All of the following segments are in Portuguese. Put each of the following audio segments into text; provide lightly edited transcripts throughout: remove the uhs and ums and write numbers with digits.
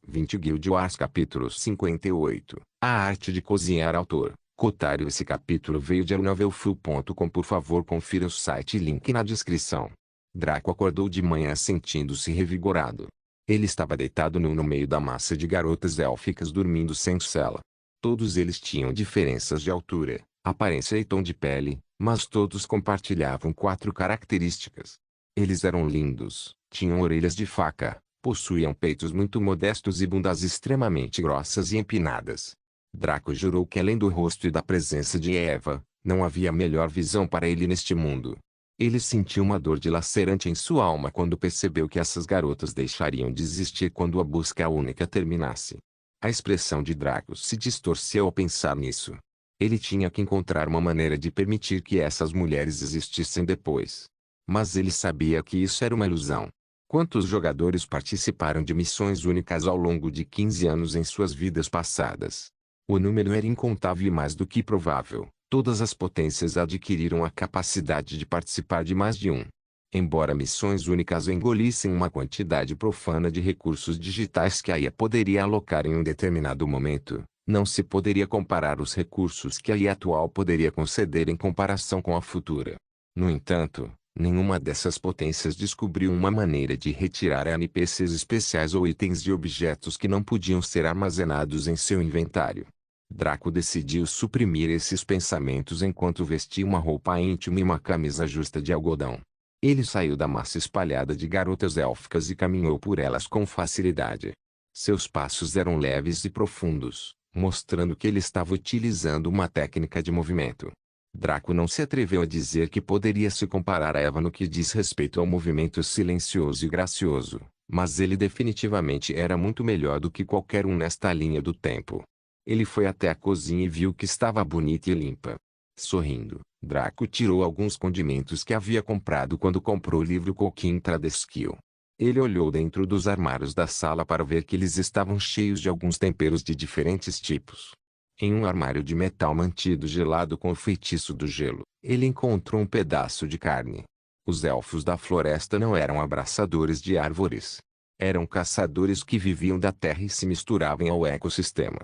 20 Guild Wars capítulo 58. A arte de cozinhar. Autor, Kotaru. Esse capítulo veio de novelfull.com. Por favor, confira o site, link na descrição. Draco acordou de manhã sentindo-se revigorado. Ele estava deitado no meio da massa de garotas élficas dormindo sem cela. Todos eles tinham diferenças de altura, aparência e tom de pele, mas todos compartilhavam 4 características. Eles eram lindos, tinham orelhas de faca, possuíam peitos muito modestos e bundas extremamente grossas e empinadas. Draco jurou que além do rosto e da presença de Eva, não havia melhor visão para ele neste mundo. Ele sentiu uma dor dilacerante em sua alma quando percebeu que essas garotas deixariam de existir quando a busca única terminasse. A expressão de Draco se distorceu ao pensar nisso. Ele tinha que encontrar uma maneira de permitir que essas mulheres existissem depois. Mas ele sabia que isso era uma ilusão. Quantos jogadores participaram de missões únicas ao longo de 15 anos em suas vidas passadas? O número era incontável e mais do que provável. Todas as potências adquiriram a capacidade de participar de mais de um. Embora missões únicas engolissem uma quantidade profana de recursos digitais que a IA poderia alocar em um determinado momento, não se poderia comparar os recursos que a IA atual poderia conceder em comparação com a futura. No entanto, nenhuma dessas potências descobriu uma maneira de retirar NPCs especiais ou itens de objetos que não podiam ser armazenados em seu inventário. Draco decidiu suprimir esses pensamentos enquanto vestia uma roupa íntima e uma camisa justa de algodão. Ele saiu da massa espalhada de garotas élficas e caminhou por elas com facilidade. Seus passos eram leves e profundos, mostrando que ele estava utilizando uma técnica de movimento. Draco não se atreveu a dizer que poderia se comparar a Eva no que diz respeito ao movimento silencioso e gracioso, mas ele definitivamente era muito melhor do que qualquer um nesta linha do tempo. Ele foi até a cozinha e viu que estava bonita e limpa. Sorrindo, Draco tirou alguns condimentos que havia comprado quando comprou o livro Cooking Skill. Ele olhou dentro dos armários da sala para ver que eles estavam cheios de alguns temperos de diferentes tipos. Em um armário de metal mantido gelado com o feitiço do gelo, ele encontrou um pedaço de carne. Os elfos da floresta não eram abraçadores de árvores. Eram caçadores que viviam da terra e se misturavam ao ecossistema.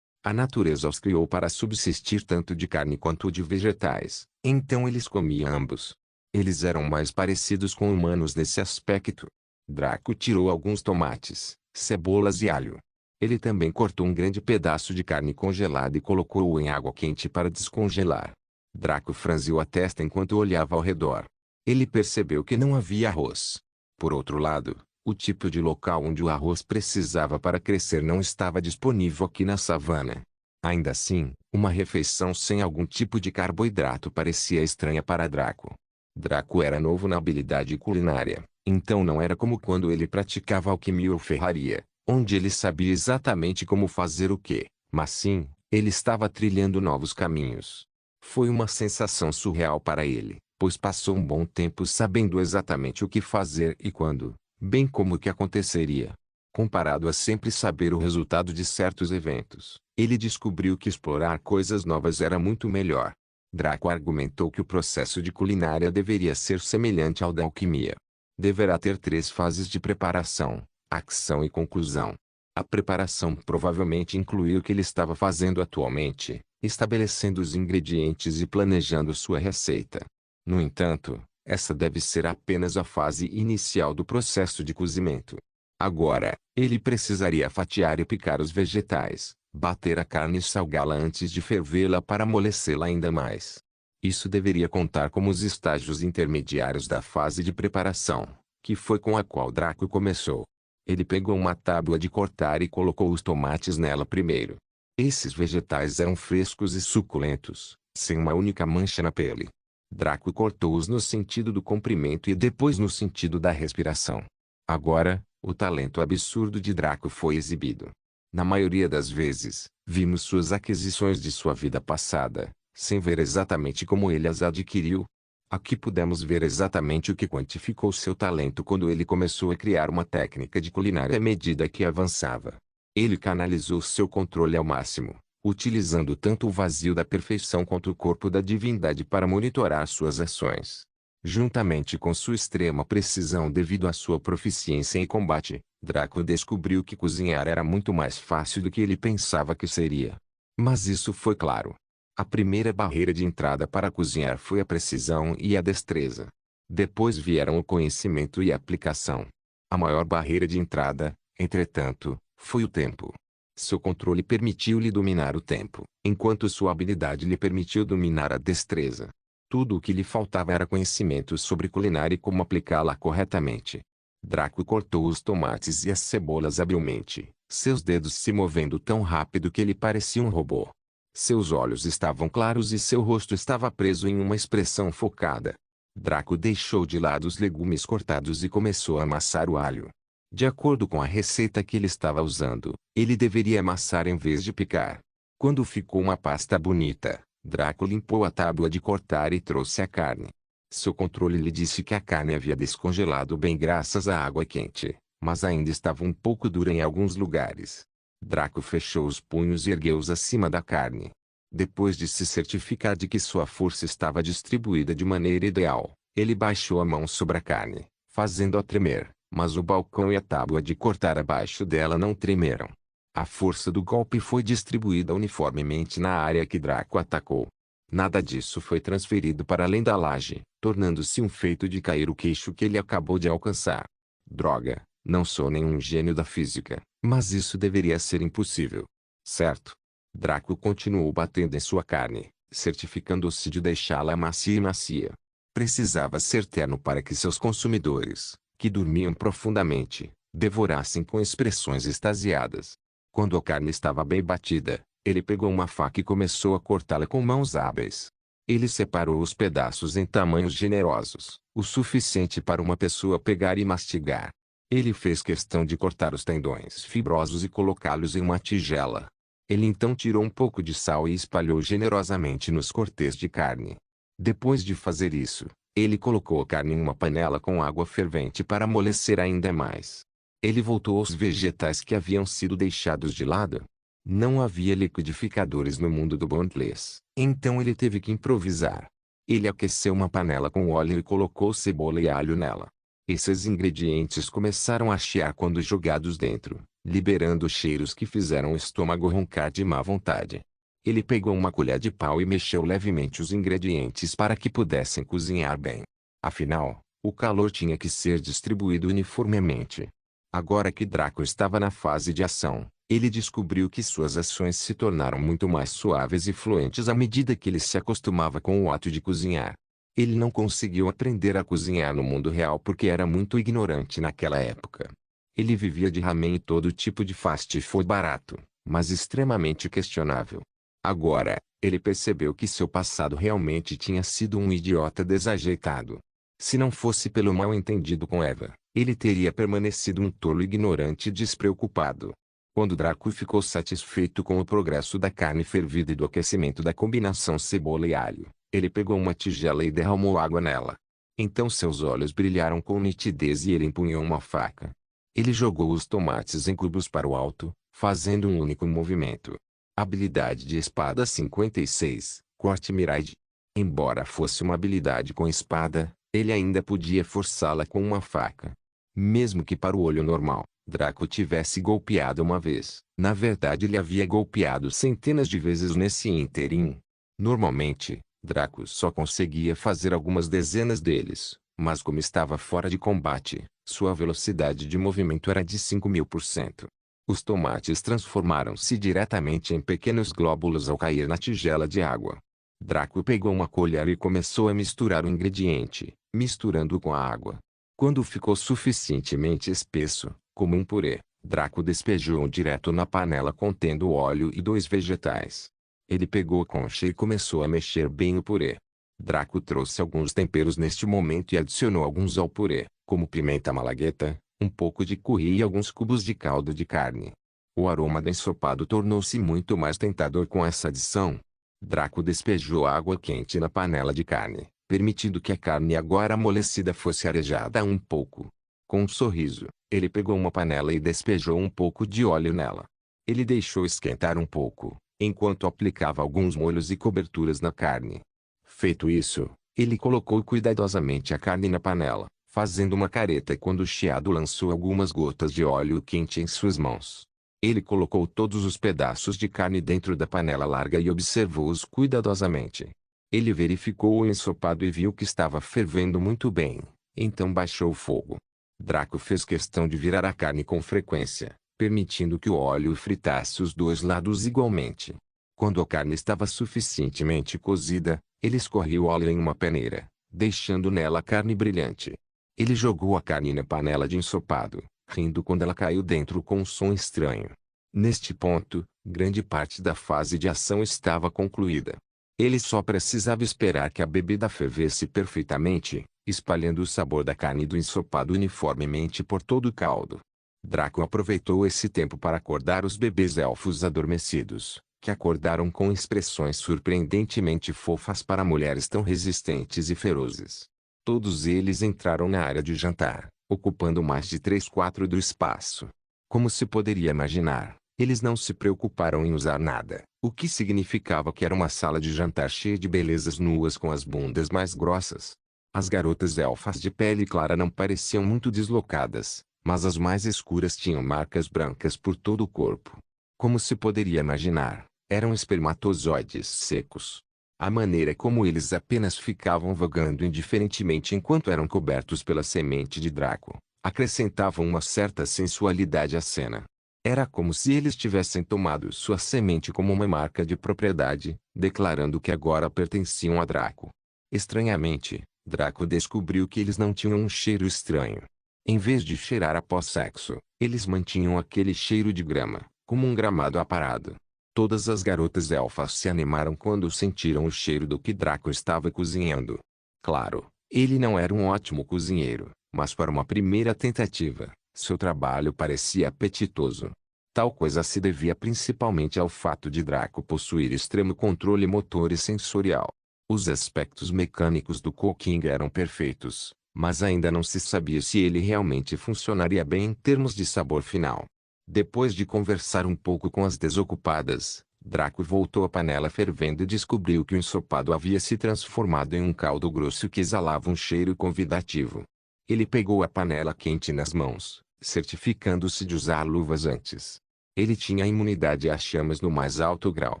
A natureza os criou para subsistir tanto de carne quanto de vegetais, então eles comiam ambos. Eles eram mais parecidos com humanos nesse aspecto. Draco tirou alguns tomates, cebolas e alho. Ele também cortou um grande pedaço de carne congelada e colocou-o em água quente para descongelar. Draco franziu a testa enquanto olhava ao redor. Ele percebeu que não havia arroz. Por outro lado, o tipo de local onde o arroz precisava para crescer não estava disponível aqui na savana. Ainda assim, uma refeição sem algum tipo de carboidrato parecia estranha para Draco. Draco era novo na habilidade culinária, então não era como quando ele praticava alquimia ou ferraria, onde ele sabia exatamente como fazer o quê, mas sim, ele estava trilhando novos caminhos. Foi uma sensação surreal para ele, pois passou um bom tempo sabendo exatamente o que fazer e quando, bem como o que aconteceria. Comparado a sempre saber o resultado de certos eventos, ele descobriu que explorar coisas novas era muito melhor. Draco argumentou que o processo de culinária deveria ser semelhante ao da alquimia. Deverá ter 3 fases de preparação, ação e conclusão. A preparação provavelmente incluía o que ele estava fazendo atualmente, estabelecendo os ingredientes e planejando sua receita. No entanto, essa deve ser apenas a fase inicial do processo de cozimento. Agora, ele precisaria fatiar e picar os vegetais, bater a carne e salgá-la antes de fervê-la para amolecê-la ainda mais. Isso deveria contar como os estágios intermediários da fase de preparação, que foi com a qual Draco começou. Ele pegou uma tábua de cortar e colocou os tomates nela primeiro. Esses vegetais eram frescos e suculentos, sem uma única mancha na pele. Draco cortou-os no sentido do comprimento e depois no sentido da respiração. Agora, o talento absurdo de Draco foi exibido. Na maioria das vezes, vimos suas aquisições de sua vida passada, sem ver exatamente como ele as adquiriu. Aqui pudemos ver exatamente o que quantificou seu talento quando ele começou a criar uma técnica de culinária à medida que avançava. Ele canalizou seu controle ao máximo, utilizando tanto o vazio da perfeição quanto o corpo da divindade para monitorar suas ações. Juntamente com sua extrema precisão devido à sua proficiência em combate, Draco descobriu que cozinhar era muito mais fácil do que ele pensava que seria. Mas isso foi claro. A primeira barreira de entrada para cozinhar foi a precisão e a destreza. Depois vieram o conhecimento e a aplicação. A maior barreira de entrada, entretanto, foi o tempo. Seu controle permitiu-lhe dominar o tempo, enquanto sua habilidade lhe permitiu dominar a destreza. Tudo o que lhe faltava era conhecimento sobre culinária e como aplicá-la corretamente. Draco cortou os tomates e as cebolas habilmente, seus dedos se movendo tão rápido que ele parecia um robô. Seus olhos estavam claros e seu rosto estava preso em uma expressão focada. Draco deixou de lado os legumes cortados e começou a amassar o alho. De acordo com a receita que ele estava usando, ele deveria amassar em vez de picar. Quando ficou uma pasta bonita, Draco limpou a tábua de cortar e trouxe a carne. Seu controle lhe disse que a carne havia descongelado bem graças à água quente, mas ainda estava um pouco dura em alguns lugares. Draco fechou os punhos e ergueu-os acima da carne. Depois de se certificar de que sua força estava distribuída de maneira ideal, ele baixou a mão sobre a carne, fazendo-a tremer, mas o balcão e a tábua de cortar abaixo dela não tremeram. A força do golpe foi distribuída uniformemente na área que Draco atacou. Nada disso foi transferido para além da laje, tornando-se um feito de cair o queixo que ele acabou de alcançar. Droga, não sou nenhum gênio da física, mas isso deveria ser impossível. Certo? Draco continuou batendo em sua carne, certificando-se de deixá-la macia e macia. Precisava ser terno para que seus consumidores, que dormiam profundamente, devorassem com expressões extasiadas. Quando a carne estava bem batida, ele pegou uma faca e começou a cortá-la com mãos hábeis. Ele separou os pedaços em tamanhos generosos, o suficiente para uma pessoa pegar e mastigar. Ele fez questão de cortar os tendões fibrosos e colocá-los em uma tigela. Ele então tirou um pouco de sal e espalhou generosamente nos cortes de carne. Depois de fazer isso, ele colocou a carne em uma panela com água fervente para amolecer ainda mais. Ele voltou aos vegetais que haviam sido deixados de lado. Não havia liquidificadores no mundo do Bondless, então ele teve que improvisar. Ele aqueceu uma panela com óleo e colocou cebola e alho nela. Esses ingredientes começaram a chiar quando jogados dentro, liberando cheiros que fizeram o estômago roncar de má vontade. Ele pegou uma colher de pau e mexeu levemente os ingredientes para que pudessem cozinhar bem. Afinal, o calor tinha que ser distribuído uniformemente. Agora que Draco estava na fase de ação, ele descobriu que suas ações se tornaram muito mais suaves e fluentes à medida que ele se acostumava com o ato de cozinhar. Ele não conseguiu aprender a cozinhar no mundo real porque era muito ignorante naquela época. Ele vivia de ramen e todo tipo de fast food barato, mas extremamente questionável. Agora, ele percebeu que seu passado realmente tinha sido um idiota desajeitado. Se não fosse pelo mal-entendido com Eva, ele teria permanecido um tolo ignorante e despreocupado. Quando Draco ficou satisfeito com o progresso da carne fervida e do aquecimento da combinação cebola e alho, ele pegou uma tigela e derramou água nela. Então seus olhos brilharam com nitidez e ele empunhou uma faca. Ele jogou os tomates em cubos para o alto, fazendo um único movimento. Habilidade de espada 56, corte Miraide. Embora fosse uma habilidade com espada, ele ainda podia forçá-la com uma faca. Mesmo que para o olho normal, Draco tivesse golpeado uma vez, na verdade ele havia golpeado centenas de vezes nesse ínterim. Normalmente, Draco só conseguia fazer algumas dezenas deles, mas como estava fora de combate, sua velocidade de movimento era de 5.000%. Os tomates transformaram-se diretamente em pequenos glóbulos ao cair na tigela de água. Draco pegou uma colher e começou a misturar o ingrediente, misturando-o com a água. Quando ficou suficientemente espesso, como um purê, Draco despejou-o direto na panela contendo óleo e 2 vegetais. Ele pegou a concha e começou a mexer bem o purê. Draco trouxe alguns temperos neste momento e adicionou alguns ao purê, como pimenta malagueta, um pouco de curry e alguns cubos de caldo de carne. O aroma do ensopado tornou-se muito mais tentador com essa adição. Draco despejou água quente na panela de carne, permitindo que a carne agora amolecida fosse arejada um pouco. Com um sorriso, ele pegou uma panela e despejou um pouco de óleo nela. Ele deixou esquentar um pouco, enquanto aplicava alguns molhos e coberturas na carne. Feito isso, ele colocou cuidadosamente a carne na panela, fazendo uma careta quando o chiado lançou algumas gotas de óleo quente em suas mãos. Ele colocou todos os pedaços de carne dentro da panela larga e observou-os cuidadosamente. Ele verificou o ensopado e viu que estava fervendo muito bem, então baixou o fogo. Draco fez questão de virar a carne com frequência, permitindo que o óleo fritasse os dois lados igualmente. Quando a carne estava suficientemente cozida, ele escorreu o óleo em uma peneira, deixando nela a carne brilhante. Ele jogou a carne na panela de ensopado, rindo quando ela caiu dentro com um som estranho. Neste ponto, grande parte da fase de ação estava concluída. Ele só precisava esperar que a bebida fervesse perfeitamente, espalhando o sabor da carne do ensopado uniformemente por todo o caldo. Draco aproveitou esse tempo para acordar os bebês elfos adormecidos, que acordaram com expressões surpreendentemente fofas para mulheres tão resistentes e ferozes. Todos eles entraram na área de jantar, ocupando mais de 3/4 do espaço. Como se poderia imaginar, eles não se preocuparam em usar nada, o que significava que era uma sala de jantar cheia de belezas nuas com as bundas mais grossas. As garotas elfas de pele clara não pareciam muito deslocadas, mas as mais escuras tinham marcas brancas por todo o corpo. Como se poderia imaginar, eram espermatozoides secos. A maneira como eles apenas ficavam vagando indiferentemente enquanto eram cobertos pela semente de Draco, acrescentava uma certa sensualidade à cena. Era como se eles tivessem tomado sua semente como uma marca de propriedade, declarando que agora pertenciam a Draco. Estranhamente, Draco descobriu que eles não tinham um cheiro estranho. Em vez de cheirar após sexo, eles mantinham aquele cheiro de grama, como um gramado aparado. Todas as garotas elfas se animaram quando sentiram o cheiro do que Draco estava cozinhando. Claro, ele não era um ótimo cozinheiro, mas para uma primeira tentativa, seu trabalho parecia apetitoso. Tal coisa se devia principalmente ao fato de Draco possuir extremo controle motor e sensorial. Os aspectos mecânicos do cooking eram perfeitos, mas ainda não se sabia se ele realmente funcionaria bem em termos de sabor final. Depois de conversar um pouco com as desocupadas, Draco voltou à panela fervendo e descobriu que o ensopado havia se transformado em um caldo grosso que exalava um cheiro convidativo. Ele pegou a panela quente nas mãos, certificando-se de usar luvas antes. Ele tinha imunidade às chamas no mais alto grau,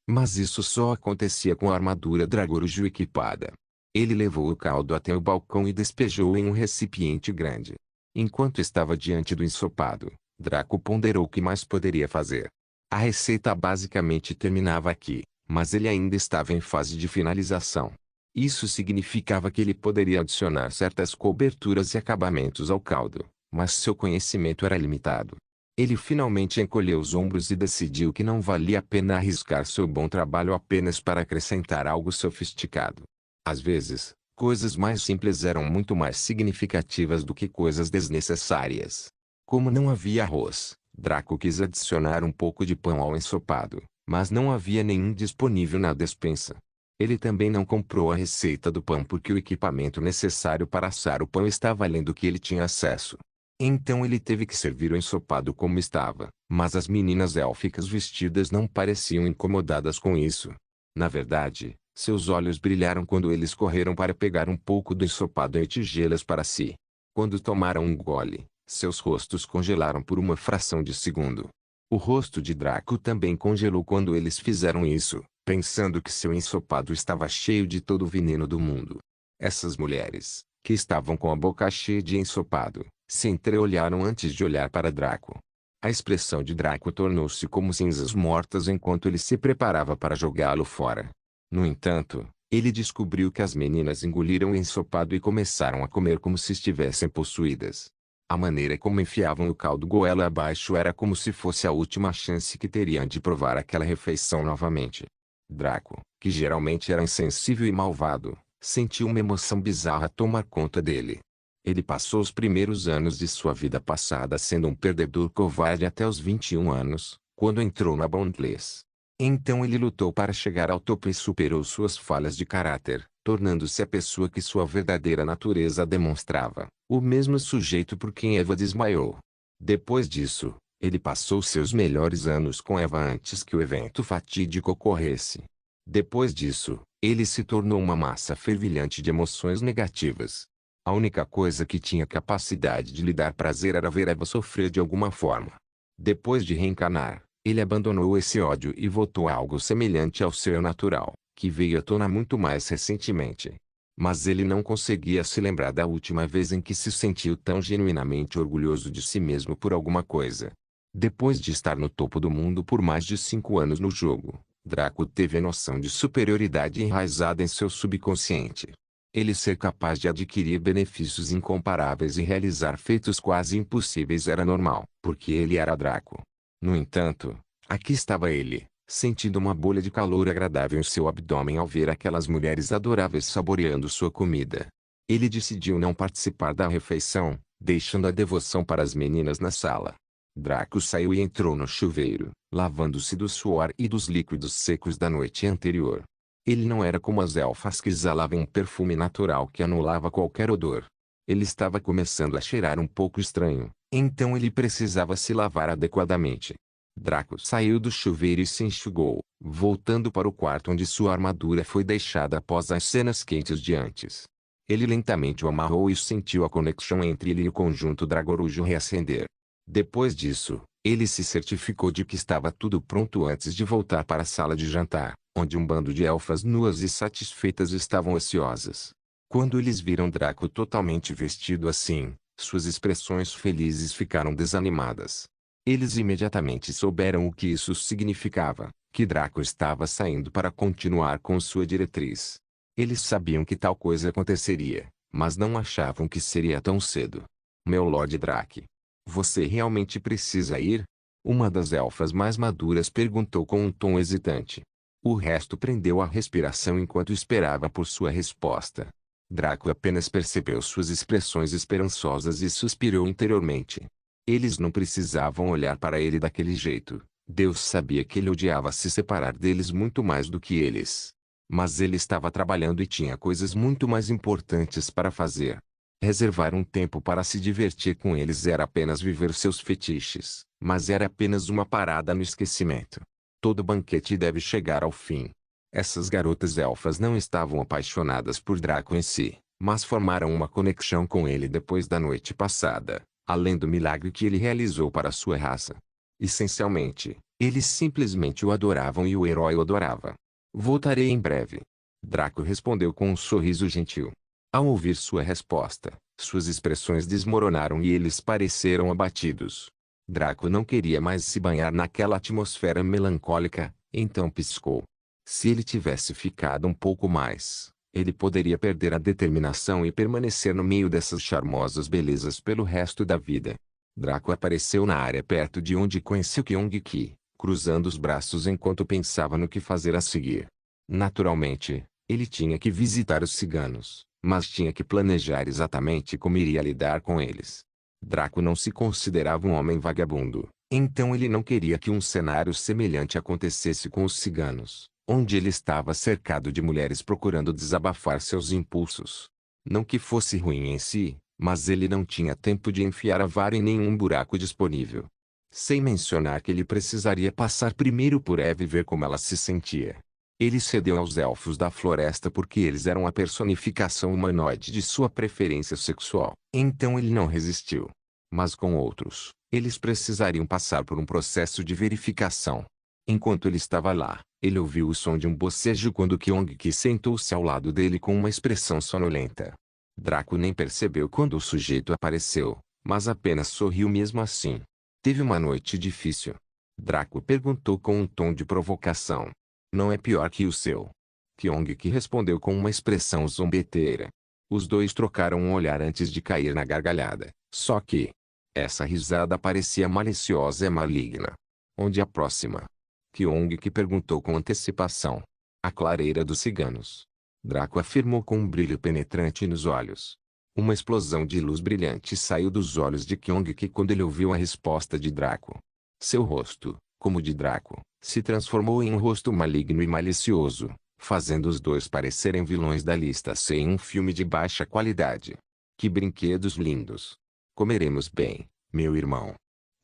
mas isso só acontecia com a armadura Dragorujo equipada. Ele levou o caldo até o balcão e despejou em um recipiente grande. Enquanto estava diante do ensopado, Draco ponderou o que mais poderia fazer. A receita basicamente terminava aqui, mas ele ainda estava em fase de finalização. Isso significava que ele poderia adicionar certas coberturas e acabamentos ao caldo, mas seu conhecimento era limitado. Ele finalmente encolheu os ombros e decidiu que não valia a pena arriscar seu bom trabalho apenas para acrescentar algo sofisticado. Às vezes, coisas mais simples eram muito mais significativas do que coisas desnecessárias. Como não havia arroz, Draco quis adicionar um pouco de pão ao ensopado, mas não havia nenhum disponível na despensa. Ele também não comprou a receita do pão porque o equipamento necessário para assar o pão estava além do que ele tinha acesso. Então ele teve que servir o ensopado como estava, mas as meninas élficas vestidas não pareciam incomodadas com isso. Na verdade, seus olhos brilharam quando eles correram para pegar um pouco do ensopado em tigelas para si. Quando tomaram um gole, seus rostos congelaram por uma fração de segundo. O rosto de Draco também congelou quando eles fizeram isso, pensando que seu ensopado estava cheio de todo o veneno do mundo. Essas mulheres, que estavam com a boca cheia de ensopado, se entreolharam antes de olhar para Draco. A expressão de Draco tornou-se como cinzas mortas enquanto ele se preparava para jogá-lo fora. No entanto, ele descobriu que as meninas engoliram o ensopado e começaram a comer como se estivessem possuídas. A maneira como enfiavam o caldo goela abaixo era como se fosse a última chance que teriam de provar aquela refeição novamente. Draco, que geralmente era insensível e malvado, sentiu uma emoção bizarra tomar conta dele. Ele passou os primeiros anos de sua vida passada sendo um perdedor covarde até os 21 anos, quando entrou na Boundless. Então ele lutou para chegar ao topo e superou suas falhas de caráter, tornando-se a pessoa que sua verdadeira natureza demonstrava, o mesmo sujeito por quem Eva desmaiou. Depois disso, ele passou seus melhores anos com Eva antes que o evento fatídico ocorresse. Depois disso, ele se tornou uma massa fervilhante de emoções negativas. A única coisa que tinha capacidade de lhe dar prazer era ver Eva sofrer de alguma forma. Depois de reencarnar, ele abandonou esse ódio e voltou a algo semelhante ao seu natural, que veio à tona muito mais recentemente. Mas ele não conseguia se lembrar da última vez em que se sentiu tão genuinamente orgulhoso de si mesmo por alguma coisa. Depois de estar no topo do mundo por mais de 5 anos no jogo, Draco teve a noção de superioridade enraizada em seu subconsciente. Ele ser capaz de adquirir benefícios incomparáveis e realizar feitos quase impossíveis era normal, porque ele era Draco. No entanto, aqui estava ele, sentindo uma bolha de calor agradável em seu abdômen ao ver aquelas mulheres adoráveis saboreando sua comida. Ele decidiu não participar da refeição, deixando a devoção para as meninas na sala. Draco saiu e entrou no chuveiro, lavando-se do suor e dos líquidos secos da noite anterior. Ele não era como as elfas que exalavam um perfume natural que anulava qualquer odor. Ele estava começando a cheirar um pouco estranho, então ele precisava se lavar adequadamente. Draco saiu do chuveiro e se enxugou, voltando para o quarto onde sua armadura foi deixada após as cenas quentes de antes. Ele lentamente o amarrou e sentiu a conexão entre ele e o conjunto Dragorujo reacender. Depois disso, ele se certificou de que estava tudo pronto antes de voltar para a sala de jantar, onde um bando de elfas nuas e satisfeitas estavam ociosas. Quando eles viram Draco totalmente vestido assim, suas expressões felizes ficaram desanimadas. Eles imediatamente souberam o que isso significava, que Draco estava saindo para continuar com sua diretriz. Eles sabiam que tal coisa aconteceria, mas não achavam que seria tão cedo. Meu Lord Drake, você realmente precisa ir? Uma das elfas mais maduras perguntou com um tom hesitante. O resto prendeu a respiração enquanto esperava por sua resposta. Draco apenas percebeu suas expressões esperançosas e suspirou interiormente. Eles não precisavam olhar para ele daquele jeito. Deus sabia que ele odiava se separar deles muito mais do que eles. Mas ele estava trabalhando e tinha coisas muito mais importantes para fazer. Reservar um tempo para se divertir com eles era apenas viver seus fetiches, mas era apenas uma parada no esquecimento. Todo banquete deve chegar ao fim. Essas garotas elfas não estavam apaixonadas por Draco em si, mas formaram uma conexão com ele depois da noite passada, além do milagre que ele realizou para sua raça. Essencialmente, eles simplesmente o adoravam e o herói o adorava. Voltarei em breve. Draco respondeu com um sorriso gentil. Ao ouvir sua resposta, suas expressões desmoronaram e eles pareceram abatidos. Draco não queria mais se banhar naquela atmosfera melancólica, então piscou. Se ele tivesse ficado um pouco mais, ele poderia perder a determinação e permanecer no meio dessas charmosas belezas pelo resto da vida. Draco apareceu na área perto de onde conheceu Kyong-ki, cruzando os braços enquanto pensava no que fazer a seguir. Naturalmente, ele tinha que visitar os ciganos, mas tinha que planejar exatamente como iria lidar com eles. Draco não se considerava um homem vagabundo, então ele não queria que um cenário semelhante acontecesse com os ciganos, onde ele estava cercado de mulheres procurando desabafar seus impulsos. Não que fosse ruim em si, mas ele não tinha tempo de enfiar a vara em nenhum buraco disponível. Sem mencionar que ele precisaria passar primeiro por Eva e ver como ela se sentia. Ele cedeu aos elfos da floresta porque eles eram a personificação humanoide de sua preferência sexual. Então ele não resistiu. Mas com outros, eles precisariam passar por um processo de verificação. Enquanto ele estava lá, ele ouviu o som de um bocejo quando Kyong-ki sentou-se ao lado dele com uma expressão sonolenta. Draco nem percebeu quando o sujeito apareceu, mas apenas sorriu mesmo assim. Teve uma noite difícil? Draco perguntou com um tom de provocação. Não é pior que o seu. Kyong-ki respondeu com uma expressão zombeteira. Os dois trocaram um olhar antes de cair na gargalhada, só que essa risada parecia maliciosa e maligna. Onde a próxima? Kyong-ki perguntou com antecipação. A clareira dos ciganos. Draco afirmou com um brilho penetrante nos olhos. Uma explosão de luz brilhante saiu dos olhos de Kyong-ki quando ele ouviu a resposta de Draco. Seu rosto, como o de Draco, se transformou em um rosto maligno e malicioso, fazendo os dois parecerem vilões da lista C em um filme de baixa qualidade. Que brinquedos lindos! Comeremos bem, meu irmão.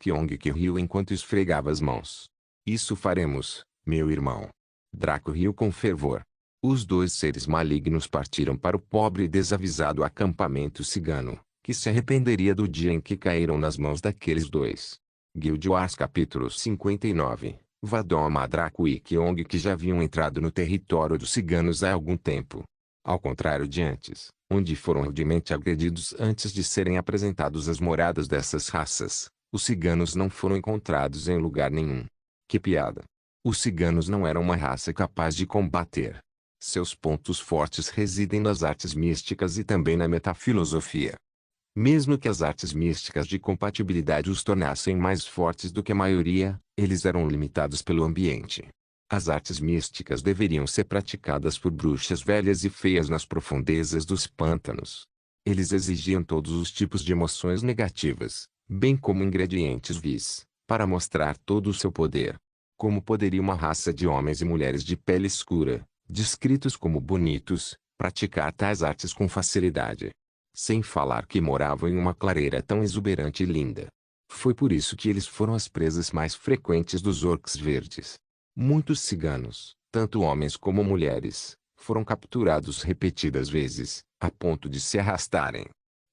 Kyong-ki riu enquanto esfregava as mãos. Isso faremos, meu irmão. Draco riu com fervor. Os dois seres malignos partiram para o pobre e desavisado acampamento cigano, que se arrependeria do dia em que caíram nas mãos daqueles dois. Guild Wars capítulo 59. Vadoma Draco e Kyong que já haviam entrado no território dos ciganos há algum tempo. Ao contrário de antes, onde foram rudemente agredidos antes de serem apresentados às moradas dessas raças, os ciganos não foram encontrados em lugar nenhum. Que piada! Os ciganos não eram uma raça capaz de combater. Seus pontos fortes residem nas artes místicas e também na metafilosofia. Mesmo que as artes místicas de compatibilidade os tornassem mais fortes do que a maioria, eles eram limitados pelo ambiente. As artes místicas deveriam ser praticadas por bruxas velhas e feias nas profundezas dos pântanos. Eles exigiam todos os tipos de emoções negativas, bem como ingredientes vis, para mostrar todo o seu poder. Como poderia uma raça de homens e mulheres de pele escura, descritos como bonitos, praticar tais artes com facilidade? Sem falar que moravam em uma clareira tão exuberante e linda. Foi por isso que eles foram as presas mais frequentes dos orcs verdes. Muitos ciganos, tanto homens como mulheres, foram capturados repetidas vezes, a ponto de se arrastarem.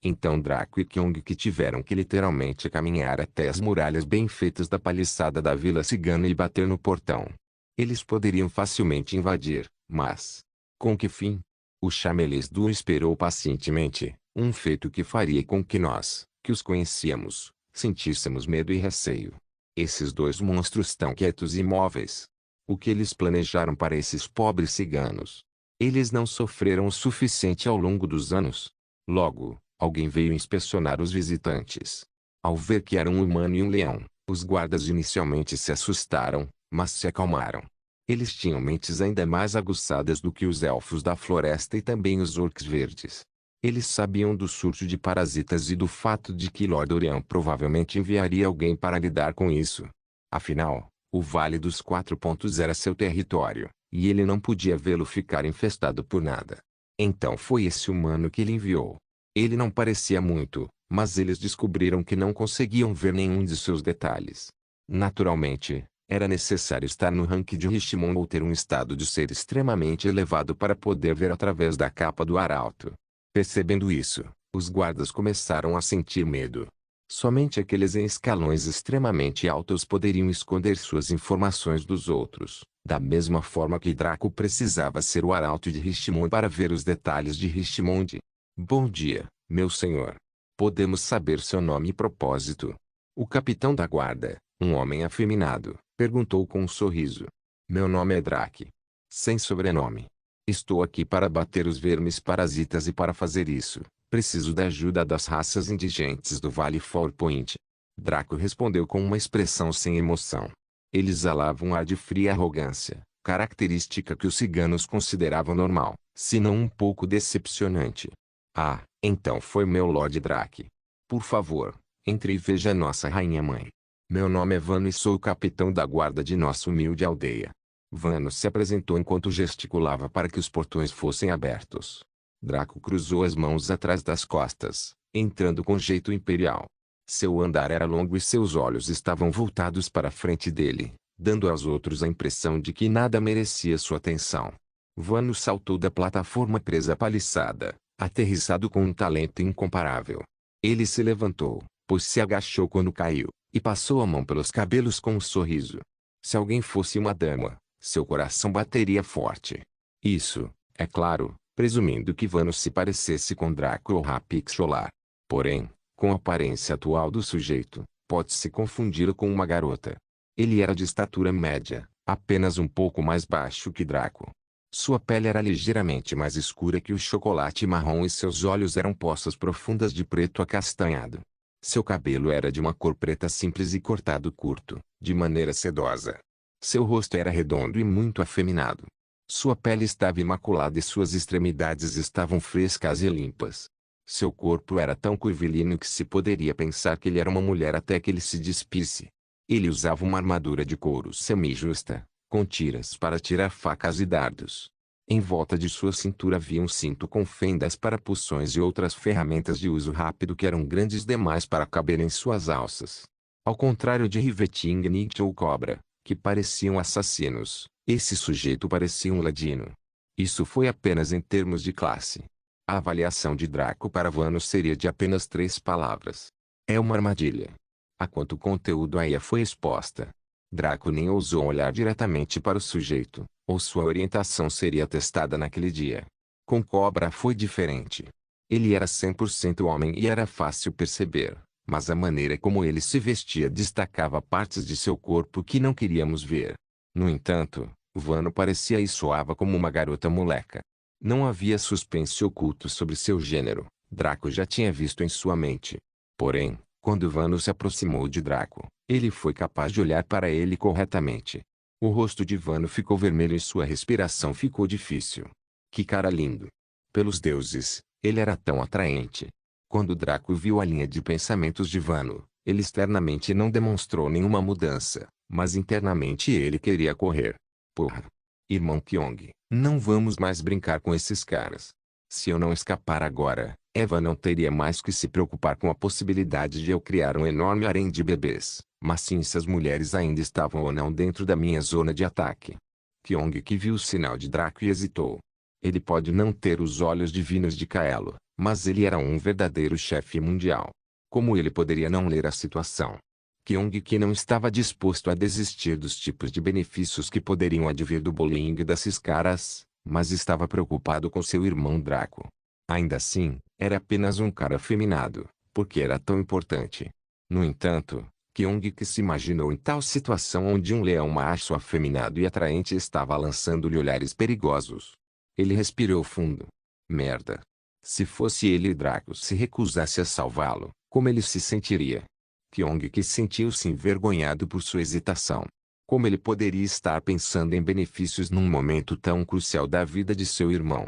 Então Draco e Kyong que tiveram que literalmente caminhar até as muralhas bem feitas da paliçada da vila cigana e bater no portão. Eles poderiam facilmente invadir, mas... com que fim? O Chamelis Du esperou pacientemente, um feito que faria com que nós, que os conhecíamos, sentíssemos medo e receio. Esses dois monstros tão quietos e imóveis. O que eles planejaram para esses pobres ciganos? Eles não sofreram o suficiente ao longo dos anos. Logo, alguém veio inspecionar os visitantes. Ao ver que era um humano e um leão, os guardas inicialmente se assustaram, mas se acalmaram. Eles tinham mentes ainda mais aguçadas do que os elfos da floresta e também os orcs verdes. Eles sabiam do surto de parasitas e do fato de que Lord Orion provavelmente enviaria alguém para lidar com isso. Afinal, o Vale dos Quatro Pontos era seu território, e ele não podia vê-lo ficar infestado por nada. Então foi esse humano que ele enviou. Ele não parecia muito, mas eles descobriram que não conseguiam ver nenhum de seus detalhes. Naturalmente, era necessário estar no ranking de Richmond ou ter um estado de ser extremamente elevado para poder ver através da capa do arauto. Percebendo isso, os guardas começaram a sentir medo. Somente aqueles em escalões extremamente altos poderiam esconder suas informações dos outros, da mesma forma que Draco precisava ser o arauto de Richmond para ver os detalhes de Richmond. Bom dia, meu senhor. Podemos saber seu nome e propósito? O capitão da guarda, um homem afeminado, perguntou com um sorriso. Meu nome é Drake. Sem sobrenome. Estou aqui para bater os vermes parasitas e para fazer isso, preciso da ajuda das raças indigentes do Vale Four Point. Draco respondeu com uma expressão sem emoção. Ele exalava um ar de fria arrogância, característica que os ciganos consideravam normal, se não um pouco decepcionante. Ah, então foi meu Lord Drake. Por favor, entre e veja nossa rainha-mãe. Meu nome é Vano e sou o capitão da guarda de nossa humilde aldeia. Vano se apresentou enquanto gesticulava para que os portões fossem abertos. Draco cruzou as mãos atrás das costas, entrando com jeito imperial. Seu andar era longo e seus olhos estavam voltados para a frente dele, dando aos outros a impressão de que nada merecia sua atenção. Vano saltou da plataforma presa à paliçada, aterrissado com um talento incomparável. Ele se levantou, pois se agachou quando caiu, e passou a mão pelos cabelos com um sorriso. Se alguém fosse uma dama, seu coração bateria forte. Isso, é claro, presumindo que Vano se parecesse com Draco ou Rapixolar. Porém, com a aparência atual do sujeito, pode-se confundi-lo com uma garota. Ele era de estatura média, apenas um pouco mais baixo que Draco. Sua pele era ligeiramente mais escura que o chocolate marrom e seus olhos eram poças profundas de preto acastanhado. Seu cabelo era de uma cor preta simples e cortado curto, de maneira sedosa. Seu rosto era redondo e muito afeminado. Sua pele estava imaculada e suas extremidades estavam frescas e limpas. Seu corpo era tão curvilíneo que se poderia pensar que ele era uma mulher até que ele se despisse. Ele usava uma armadura de couro semi-justa, com tiras para tirar facas e dardos. Em volta de sua cintura havia um cinto com fendas para puções e outras ferramentas de uso rápido que eram grandes demais para caber em suas alças. Ao contrário de Riveting Nietzsche ou Cobra, que pareciam assassinos, esse sujeito parecia um ladino. Isso foi apenas em termos de classe. A avaliação de Draco para Vano seria de apenas 3 palavras. É uma armadilha. A quanto conteúdo aí foi exposta. Draco nem ousou olhar diretamente para o sujeito, ou sua orientação seria testada naquele dia. Com Cobra foi diferente. Ele era 100% homem e era fácil perceber, mas a maneira como ele se vestia destacava partes de seu corpo que não queríamos ver. No entanto, Vano parecia e soava como uma garota moleca. Não havia suspense oculto sobre seu gênero, Draco já tinha visto em sua mente. Porém, quando Vano se aproximou de Draco, ele foi capaz de olhar para ele corretamente. O rosto de Vano ficou vermelho e sua respiração ficou difícil. Que cara lindo! Pelos deuses, ele era tão atraente. Quando Draco viu a linha de pensamentos de Vano, ele externamente não demonstrou nenhuma mudança, mas internamente ele queria correr. Porra! Irmão Kyong, não vamos mais brincar com esses caras. Se eu não escapar agora, Eva não teria mais que se preocupar com a possibilidade de eu criar um enorme harém de bebês, mas sim se as mulheres ainda estavam ou não dentro da minha zona de ataque. Kyong que viu o sinal de Draco e hesitou. Ele pode não ter os olhos divinos de Kaelo, mas ele era um verdadeiro chefe mundial. Como ele poderia não ler a situação? Kyong que não estava disposto a desistir dos tipos de benefícios que poderiam advir do bullying desses caras, mas estava preocupado com seu irmão Draco. Ainda assim, era apenas um cara afeminado, porque era tão importante. No entanto, Kyong que se imaginou em tal situação onde um leão macho afeminado e atraente estava lançando-lhe olhares perigosos. Ele respirou fundo. Merda. Se fosse ele e Draco se recusasse a salvá-lo, como ele se sentiria? Kyong que sentiu-se envergonhado por sua hesitação. Como ele poderia estar pensando em benefícios num momento tão crucial da vida de seu irmão?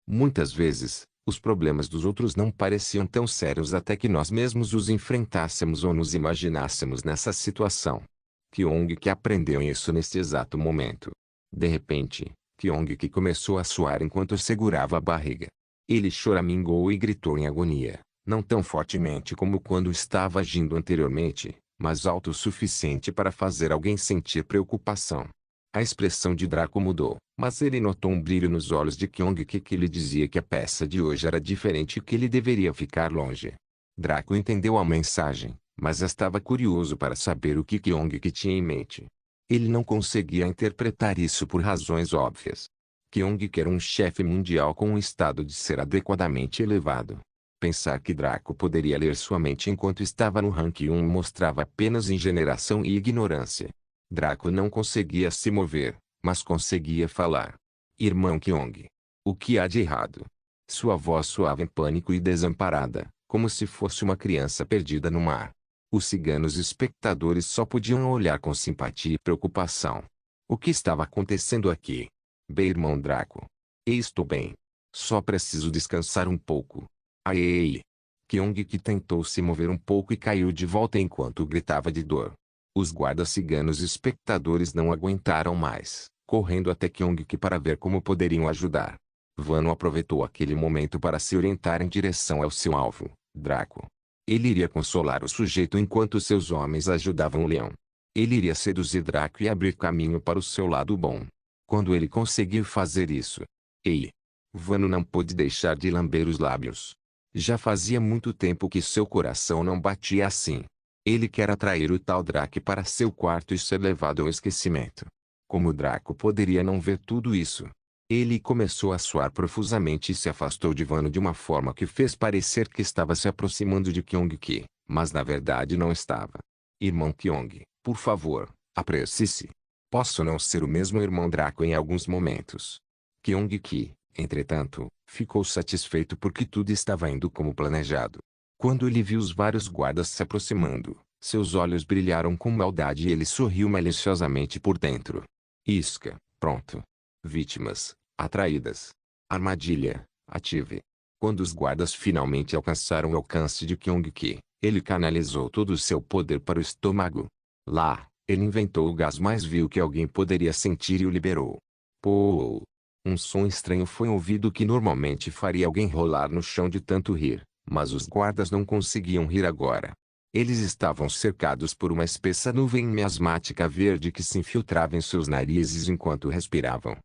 Muitas vezes, os problemas dos outros não pareciam tão sérios até que nós mesmos os enfrentássemos ou nos imaginássemos nessa situação. Kyong que aprendeu isso neste exato momento. De repente, Kyong que começou a suar enquanto segurava a barriga. Ele choramingou e gritou em agonia. Não tão fortemente como quando estava agindo anteriormente, mas alto o suficiente para fazer alguém sentir preocupação. A expressão de Draco mudou, mas ele notou um brilho nos olhos de Kyong que lhe dizia que a peça de hoje era diferente e que ele deveria ficar longe. Draco entendeu a mensagem, mas estava curioso para saber o que Kyong tinha em mente. Ele não conseguia interpretar isso por razões óbvias. Kyong era um chefe mundial com um estado de ser adequadamente elevado. Pensar que Draco poderia ler sua mente enquanto estava no rank 1 mostrava apenas ingeração e ignorância. Draco não conseguia se mover, mas conseguia falar. Irmão Kyong. O que há de errado? Sua voz soava em pânico e desamparada, como se fosse uma criança perdida no mar. Os ciganos espectadores só podiam olhar com simpatia e preocupação. O que estava acontecendo aqui? Bem, irmão Draco. Estou bem. Só preciso descansar um pouco. Ai! Kyong que tentou se mover um pouco e caiu de volta enquanto gritava de dor. Os guardas ciganos espectadores não aguentaram mais, correndo até Kyong que para ver como poderiam ajudar. Vano aproveitou aquele momento para se orientar em direção ao seu alvo, Draco. Ele iria consolar o sujeito enquanto seus homens ajudavam o leão. Ele iria seduzir Draco e abrir caminho para o seu lado bom. Quando ele conseguiu fazer isso, Ei! Vano não pôde deixar de lamber os lábios. Já fazia muito tempo que seu coração não batia assim. Ele quer atrair o tal Draco para seu quarto e ser levado ao esquecimento. Como Draco poderia não ver tudo isso? Ele começou a suar profusamente e se afastou de Vano de uma forma que fez parecer que estava se aproximando de Kyong que, mas na verdade não estava. Irmão Kyong, por favor, apresse-se. Posso não ser o mesmo irmão Draco em alguns momentos. Kyong que, entretanto, ficou satisfeito porque tudo estava indo como planejado. Quando ele viu os vários guardas se aproximando, seus olhos brilharam com maldade e ele sorriu maliciosamente por dentro. Isca, pronto. Vítimas, atraídas. Armadilha, ative. Quando os guardas finalmente alcançaram o alcance de Kyong que, ele canalizou todo o seu poder para o estômago. Lá, ele inventou o gás mais vil que alguém poderia sentir e o liberou. Pô! Um som estranho foi ouvido que normalmente faria alguém rolar no chão de tanto rir, mas os guardas não conseguiam rir agora. Eles estavam cercados por uma espessa nuvem miasmática verde que se infiltrava em seus narizes enquanto respiravam.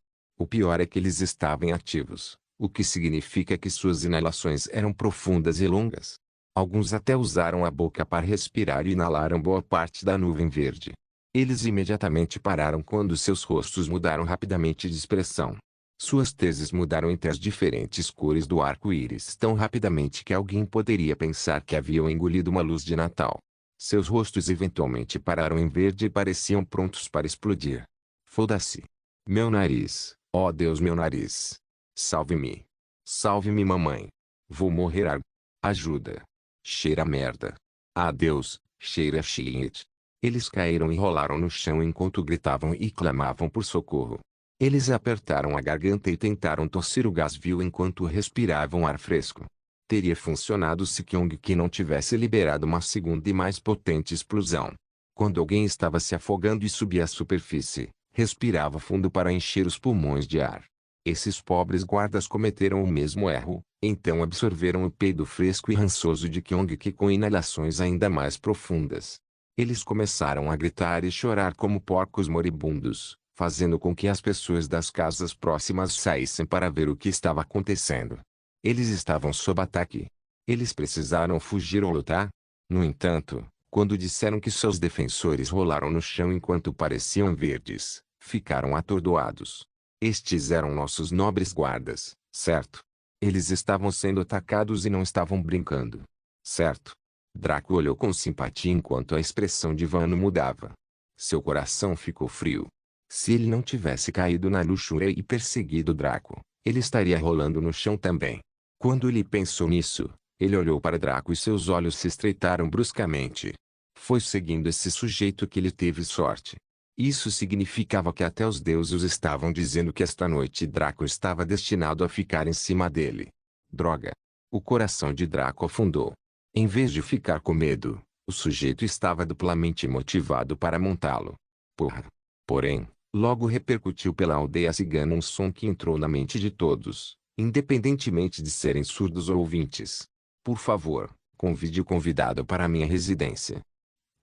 O pior é que eles estavam ativos, o que significa que suas inalações eram profundas e longas. Alguns até usaram a boca para respirar e inalaram boa parte da nuvem verde. Eles imediatamente pararam quando seus rostos mudaram rapidamente de expressão. Suas tezes mudaram entre as diferentes cores do arco-íris tão rapidamente que alguém poderia pensar que haviam engolido uma luz de Natal. Seus rostos eventualmente pararam em verde e pareciam prontos para explodir. Foda-se. Meu nariz, ó Deus, meu nariz. Salve-me. Salve-me, mamãe. Vou morrer. Ajuda. Cheira a merda. Adeus, cheira shit. Eles caíram e rolaram no chão enquanto gritavam e clamavam por socorro. Eles apertaram a garganta e tentaram tossir o gás vil enquanto respiravam ar fresco. Teria funcionado se Kyung-ki não tivesse liberado uma segunda e mais potente explosão. Quando alguém estava se afogando e subia à superfície, respirava fundo para encher os pulmões de ar. Esses pobres guardas cometeram o mesmo erro, então absorveram o peido fresco e rançoso de Kyung-ki com inalações ainda mais profundas. Eles começaram a gritar e chorar como porcos moribundos, fazendo com que as pessoas das casas próximas saíssem para ver o que estava acontecendo. Eles estavam sob ataque. Eles precisaram fugir ou lutar? No entanto, quando disseram que seus defensores rolaram no chão enquanto pareciam verdes, ficaram atordoados. Estes eram nossos nobres guardas, certo? Eles estavam sendo atacados e não estavam brincando. Certo? Draco olhou com simpatia enquanto a expressão de Vano mudava. Seu coração ficou frio. Se ele não tivesse caído na luxúria e perseguido Draco, ele estaria rolando no chão também. Quando ele pensou nisso, ele olhou para Draco e seus olhos se estreitaram bruscamente. Foi seguindo esse sujeito que ele teve sorte. Isso significava que até os deuses estavam dizendo que esta noite Draco estava destinado a ficar em cima dele. Droga! O coração de Draco afundou. Em vez de ficar com medo, o sujeito estava duplamente motivado para montá-lo. Porra! Porém, logo repercutiu pela aldeia cigana um som que entrou na mente de todos, independentemente de serem surdos ou ouvintes. Por favor, convide o convidado para minha residência.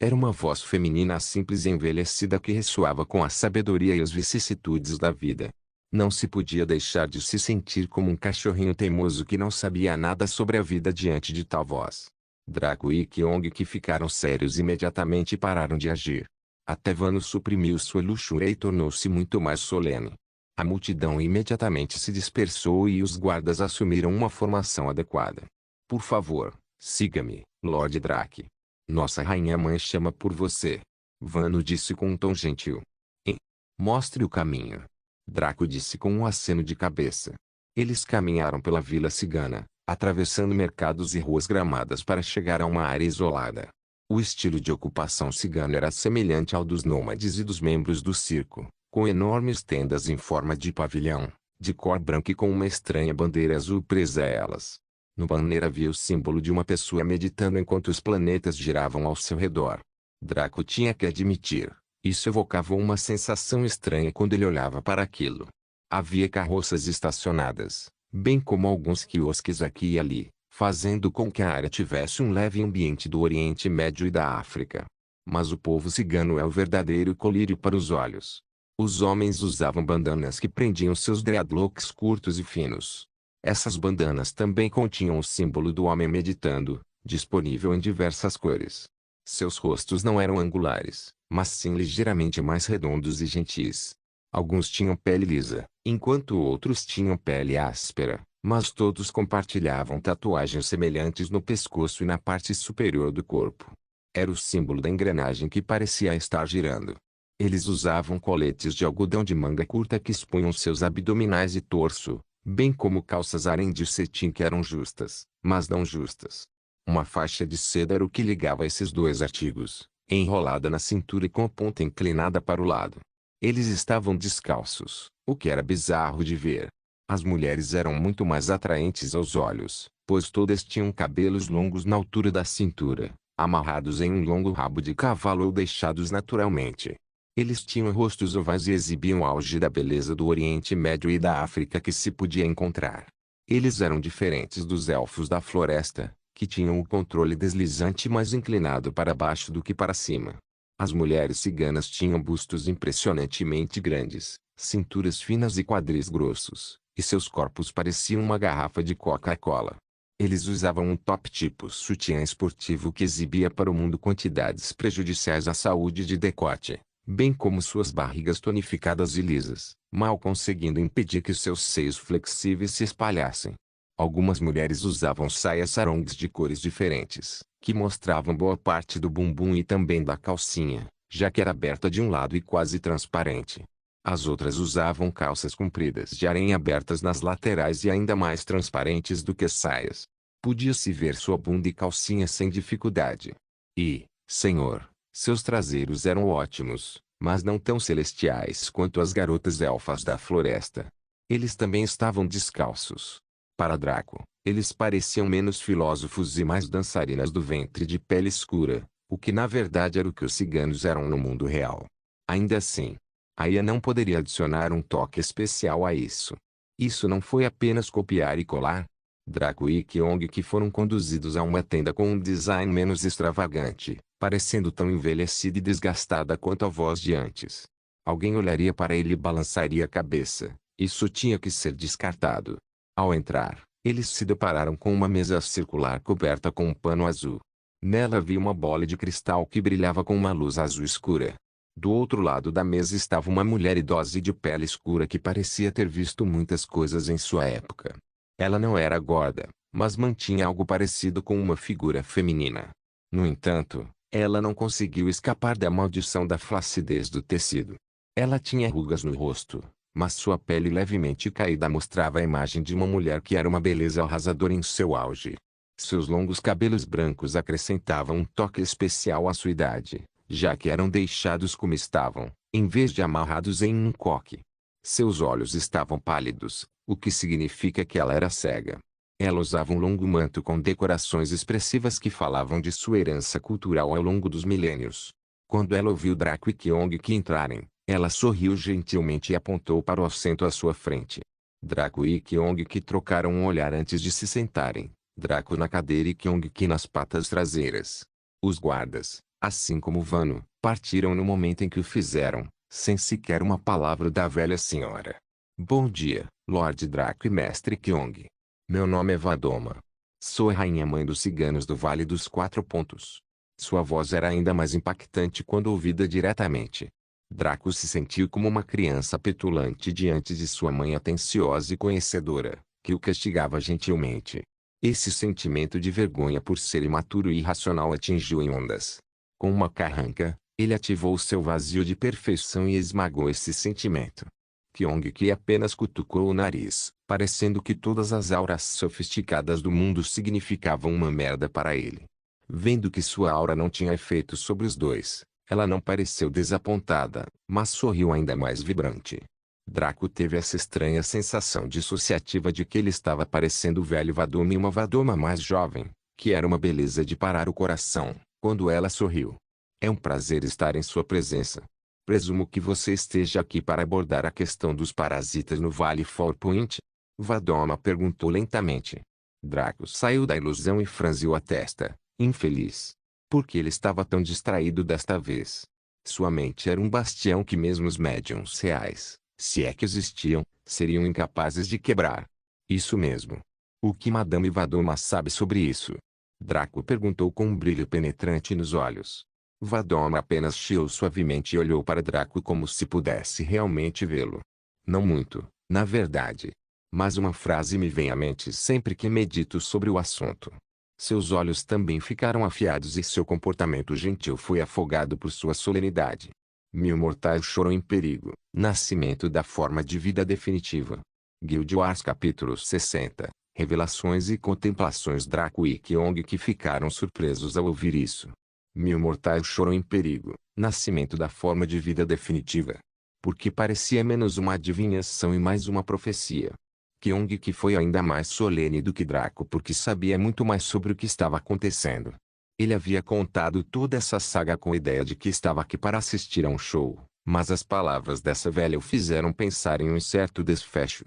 Era uma voz feminina simples e envelhecida que ressoava com a sabedoria e as vicissitudes da vida. Não se podia deixar de se sentir como um cachorrinho teimoso que não sabia nada sobre a vida diante de tal voz. Draco e Kyung-ki ficaram sérios imediatamente e pararam de agir. Até Vano suprimiu sua luxúria e tornou-se muito mais solene. A multidão imediatamente se dispersou e os guardas assumiram uma formação adequada. Por favor, siga-me, Lord Drake. Nossa rainha-mãe chama por você. Vano disse com um tom gentil. E mostre o caminho. Draco disse com um aceno de cabeça. Eles caminharam pela vila cigana, atravessando mercados e ruas gramadas para chegar a uma área isolada. O estilo de ocupação cigano era semelhante ao dos nômades e dos membros do circo, com enormes tendas em forma de pavilhão, de cor branca e com uma estranha bandeira azul presa a elas. No banner havia o símbolo de uma pessoa meditando enquanto os planetas giravam ao seu redor. Draco tinha que admitir, isso evocava uma sensação estranha quando ele olhava para aquilo. Havia carroças estacionadas, bem como alguns quiosques aqui e ali, fazendo com que a área tivesse um leve ambiente do Oriente Médio e da África. Mas o povo cigano é o verdadeiro colírio para os olhos. Os homens usavam bandanas que prendiam seus dreadlocks curtos e finos. Essas bandanas também continham o símbolo do homem meditando, disponível em diversas cores. Seus rostos não eram angulares, mas sim ligeiramente mais redondos e gentis. Alguns tinham pele lisa, enquanto outros tinham pele áspera, mas todos compartilhavam tatuagens semelhantes no pescoço e na parte superior do corpo. Era o símbolo da engrenagem que parecia estar girando. Eles usavam coletes de algodão de manga curta que expunham seus abdominais e torso, bem como calças harém de cetim que eram justas, mas não justas. Uma faixa de seda era o que ligava esses dois artigos, enrolada na cintura e com a ponta inclinada para o lado. Eles estavam descalços, o que era bizarro de ver. As mulheres eram muito mais atraentes aos olhos, pois todas tinham cabelos longos na altura da cintura, amarrados em um longo rabo de cavalo ou deixados naturalmente. Eles tinham rostos ovais e exibiam o auge da beleza do Oriente Médio e da África que se podia encontrar. Eles eram diferentes dos elfos da floresta, que tinham o controle deslizante mais inclinado para baixo do que para cima. As mulheres ciganas tinham bustos impressionantemente grandes, cinturas finas e quadris grossos, e seus corpos pareciam uma garrafa de Coca-Cola. Eles usavam um top tipo sutiã esportivo que exibia para o mundo quantidades prejudiciais à saúde de decote, bem como suas barrigas tonificadas e lisas, mal conseguindo impedir que seus seios flexíveis se espalhassem. Algumas mulheres usavam saias sarongs de cores diferentes, que mostravam boa parte do bumbum e também da calcinha, já que era aberta de um lado e quase transparente. As outras usavam calças compridas de aranha abertas nas laterais e ainda mais transparentes do que saias. Podia-se ver sua bunda e calcinha sem dificuldade. E, senhor, seus traseiros eram ótimos, mas não tão celestiais quanto as garotas elfas da floresta. Eles também estavam descalços. Para Draco, eles pareciam menos filósofos e mais dançarinas do ventre de pele escura, o que na verdade era o que os ciganos eram no mundo real. Ainda assim, Aya não poderia adicionar um toque especial a isso. Isso não foi apenas copiar e colar. Draco e Kyong que foram conduzidos a uma tenda com um design menos extravagante, parecendo tão envelhecida e desgastada quanto a voz de antes. Alguém olharia para ele e balançaria a cabeça. Isso tinha que ser descartado. Ao entrar, eles se depararam com uma mesa circular coberta com um pano azul. Nela havia uma bola de cristal que brilhava com uma luz azul escura. Do outro lado da mesa estava uma mulher idosa e de pele escura que parecia ter visto muitas coisas em sua época. Ela não era gorda, mas mantinha algo parecido com uma figura feminina. No entanto, ela não conseguiu escapar da maldição da flacidez do tecido. Ela tinha rugas no rosto, mas sua pele levemente caída mostrava a imagem de uma mulher que era uma beleza arrasadora em seu auge. Seus longos cabelos brancos acrescentavam um toque especial à sua idade, já que eram deixados como estavam, em vez de amarrados em um coque. Seus olhos estavam pálidos, o que significa que ela era cega. Ela usava um longo manto com decorações expressivas que falavam de sua herança cultural ao longo dos milênios. Quando ela ouviu Draco e Kyong que entrarem, ela sorriu gentilmente e apontou para o assento à sua frente. Draco e Kyong que trocaram um olhar antes de se sentarem, Draco na cadeira e Kyong que nas patas traseiras. Os guardas, assim como Vano, partiram no momento em que o fizeram, sem sequer uma palavra da velha senhora. Bom dia, Lord Draco e Mestre Kyong. Meu nome é Vadoma. Sou a rainha mãe dos ciganos do Vale dos Quatro Pontos. Sua voz era ainda mais impactante quando ouvida diretamente. Draco se sentiu como uma criança petulante diante de sua mãe atenciosa e conhecedora, que o castigava gentilmente. Esse sentimento de vergonha por ser imaturo e irracional atingiu em ondas. Com uma carranca, ele ativou seu vazio de perfeição e esmagou esse sentimento. Kyong que apenas cutucou o nariz, parecendo que todas as auras sofisticadas do mundo significavam uma merda para ele. Vendo que sua aura não tinha efeito sobre os dois, ela não pareceu desapontada, mas sorriu ainda mais vibrante. Draco teve essa estranha sensação dissociativa de que ele estava parecendo o velho Vadoma e uma Vadoma mais jovem, que era uma beleza de parar o coração, quando ela sorriu. É um prazer estar em sua presença. Presumo que você esteja aqui para abordar a questão dos parasitas no Vale Four Point? Vadoma perguntou lentamente. Draco saiu da ilusão e franziu a testa, infeliz. Por que ele estava tão distraído desta vez? Sua mente era um bastião que mesmo os médiuns reais, se é que existiam, seriam incapazes de quebrar. Isso mesmo. O que Madame Vadoma sabe sobre isso? Draco perguntou com um brilho penetrante nos olhos. Vadoma apenas chiou suavemente e olhou para Draco como se pudesse realmente vê-lo. Não muito, na verdade. Mas uma frase me vem à mente sempre que medito sobre o assunto. Seus olhos também ficaram afiados e seu comportamento gentil foi afogado por sua solenidade. 1000 mortais choram em perigo. Nascimento da forma de vida definitiva. Guild Wars capítulo 60. Revelações e contemplações. Draco e Kyong que ficaram surpresos ao ouvir isso. 1000 mortais choram em perigo. Nascimento da forma de vida definitiva. Porque parecia menos uma adivinhação e mais uma profecia. Kyong que foi ainda mais solene do que Draco porque sabia muito mais sobre o que estava acontecendo. Ele havia contado toda essa saga com a ideia de que estava aqui para assistir a um show, mas as palavras dessa velha o fizeram pensar em um certo desfecho.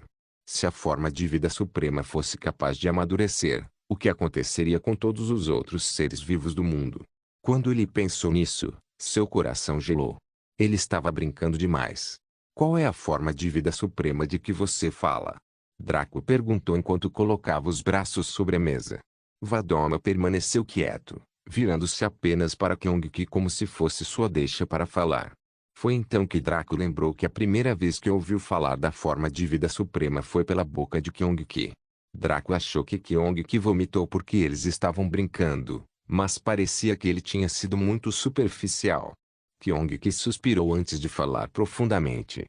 Se a forma de vida suprema fosse capaz de amadurecer, o que aconteceria com todos os outros seres vivos do mundo? Quando ele pensou nisso, seu coração gelou. Ele estava brincando demais. Qual é a forma de vida suprema de que você fala? Draco perguntou enquanto colocava os braços sobre a mesa. Vadoma permaneceu quieto, virando-se apenas para Kyong-ki como se fosse sua deixa para falar. Foi então que Draco lembrou que a primeira vez que ouviu falar da forma de vida suprema foi pela boca de Kyong-ki. Draco achou que Kyong-ki vomitou porque eles estavam brincando, mas parecia que ele tinha sido muito superficial. Kyong-ki suspirou antes de falar profundamente.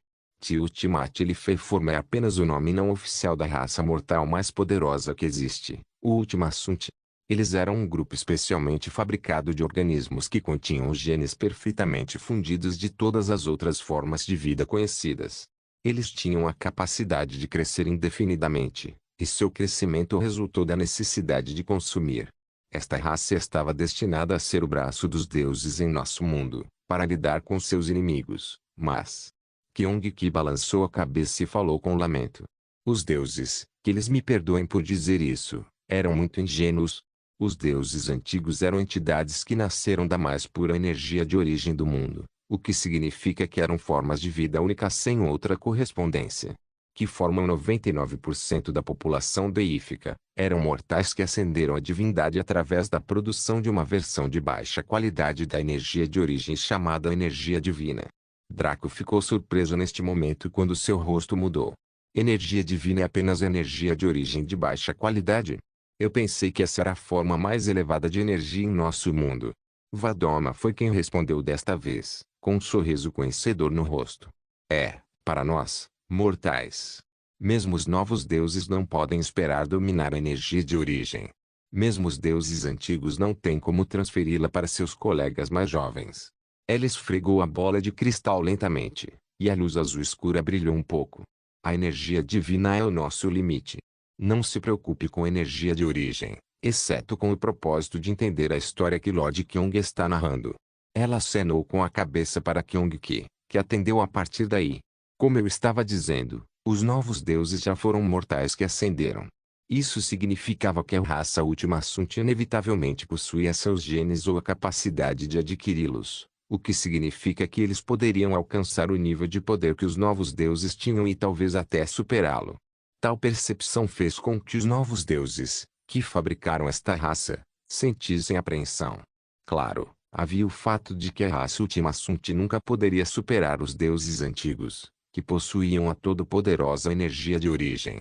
Ultimate Form é apenas o nome não oficial da raça mortal mais poderosa que existe, o Ultimasunt. Eles eram um grupo especialmente fabricado de organismos que continham os genes perfeitamente fundidos de todas as outras formas de vida conhecidas. Eles tinham a capacidade de crescer indefinidamente, e seu crescimento resultou da necessidade de consumir. Esta raça estava destinada a ser o braço dos deuses em nosso mundo, para lidar com seus inimigos, mas Kyong-ki balançou a cabeça e falou com lamento. Os deuses, que eles me perdoem por dizer isso, eram muito ingênuos. Os deuses antigos eram entidades que nasceram da mais pura energia de origem do mundo, o que significa que eram formas de vida únicas sem outra correspondência. Que formam 99% da população deífica, eram mortais que ascenderam à divindade através da produção de uma versão de baixa qualidade da energia de origem chamada energia divina. Draco ficou surpreso neste momento quando seu rosto mudou. Energia divina é apenas energia de origem de baixa qualidade? Eu pensei que essa era a forma mais elevada de energia em nosso mundo. Vadoma foi quem respondeu desta vez, com um sorriso conhecedor no rosto. Para nós, mortais. Mesmo os novos deuses não podem esperar dominar a energia de origem. Mesmo os deuses antigos não têm como transferi-la para seus colegas mais jovens. Ela esfregou a bola de cristal lentamente, e a luz azul escura brilhou um pouco. A energia divina é o nosso limite. Não se preocupe com energia de origem, exceto com o propósito de entender a história que Lord Kyong está narrando. Ela acenou com a cabeça para Kyong-ki, que atendeu a partir daí. Como eu estava dizendo, os novos deuses já foram mortais que ascenderam. Isso significava que a raça Ultimasunt inevitavelmente possuía seus genes ou a capacidade de adquiri-los, o que significa que eles poderiam alcançar o nível de poder que os novos deuses tinham e talvez até superá-lo. Tal percepção fez com que os novos deuses, que fabricaram esta raça, sentissem apreensão. Claro, havia o fato de que a raça Ultimasunt nunca poderia superar os deuses antigos, que possuíam a todo-poderosa energia de origem.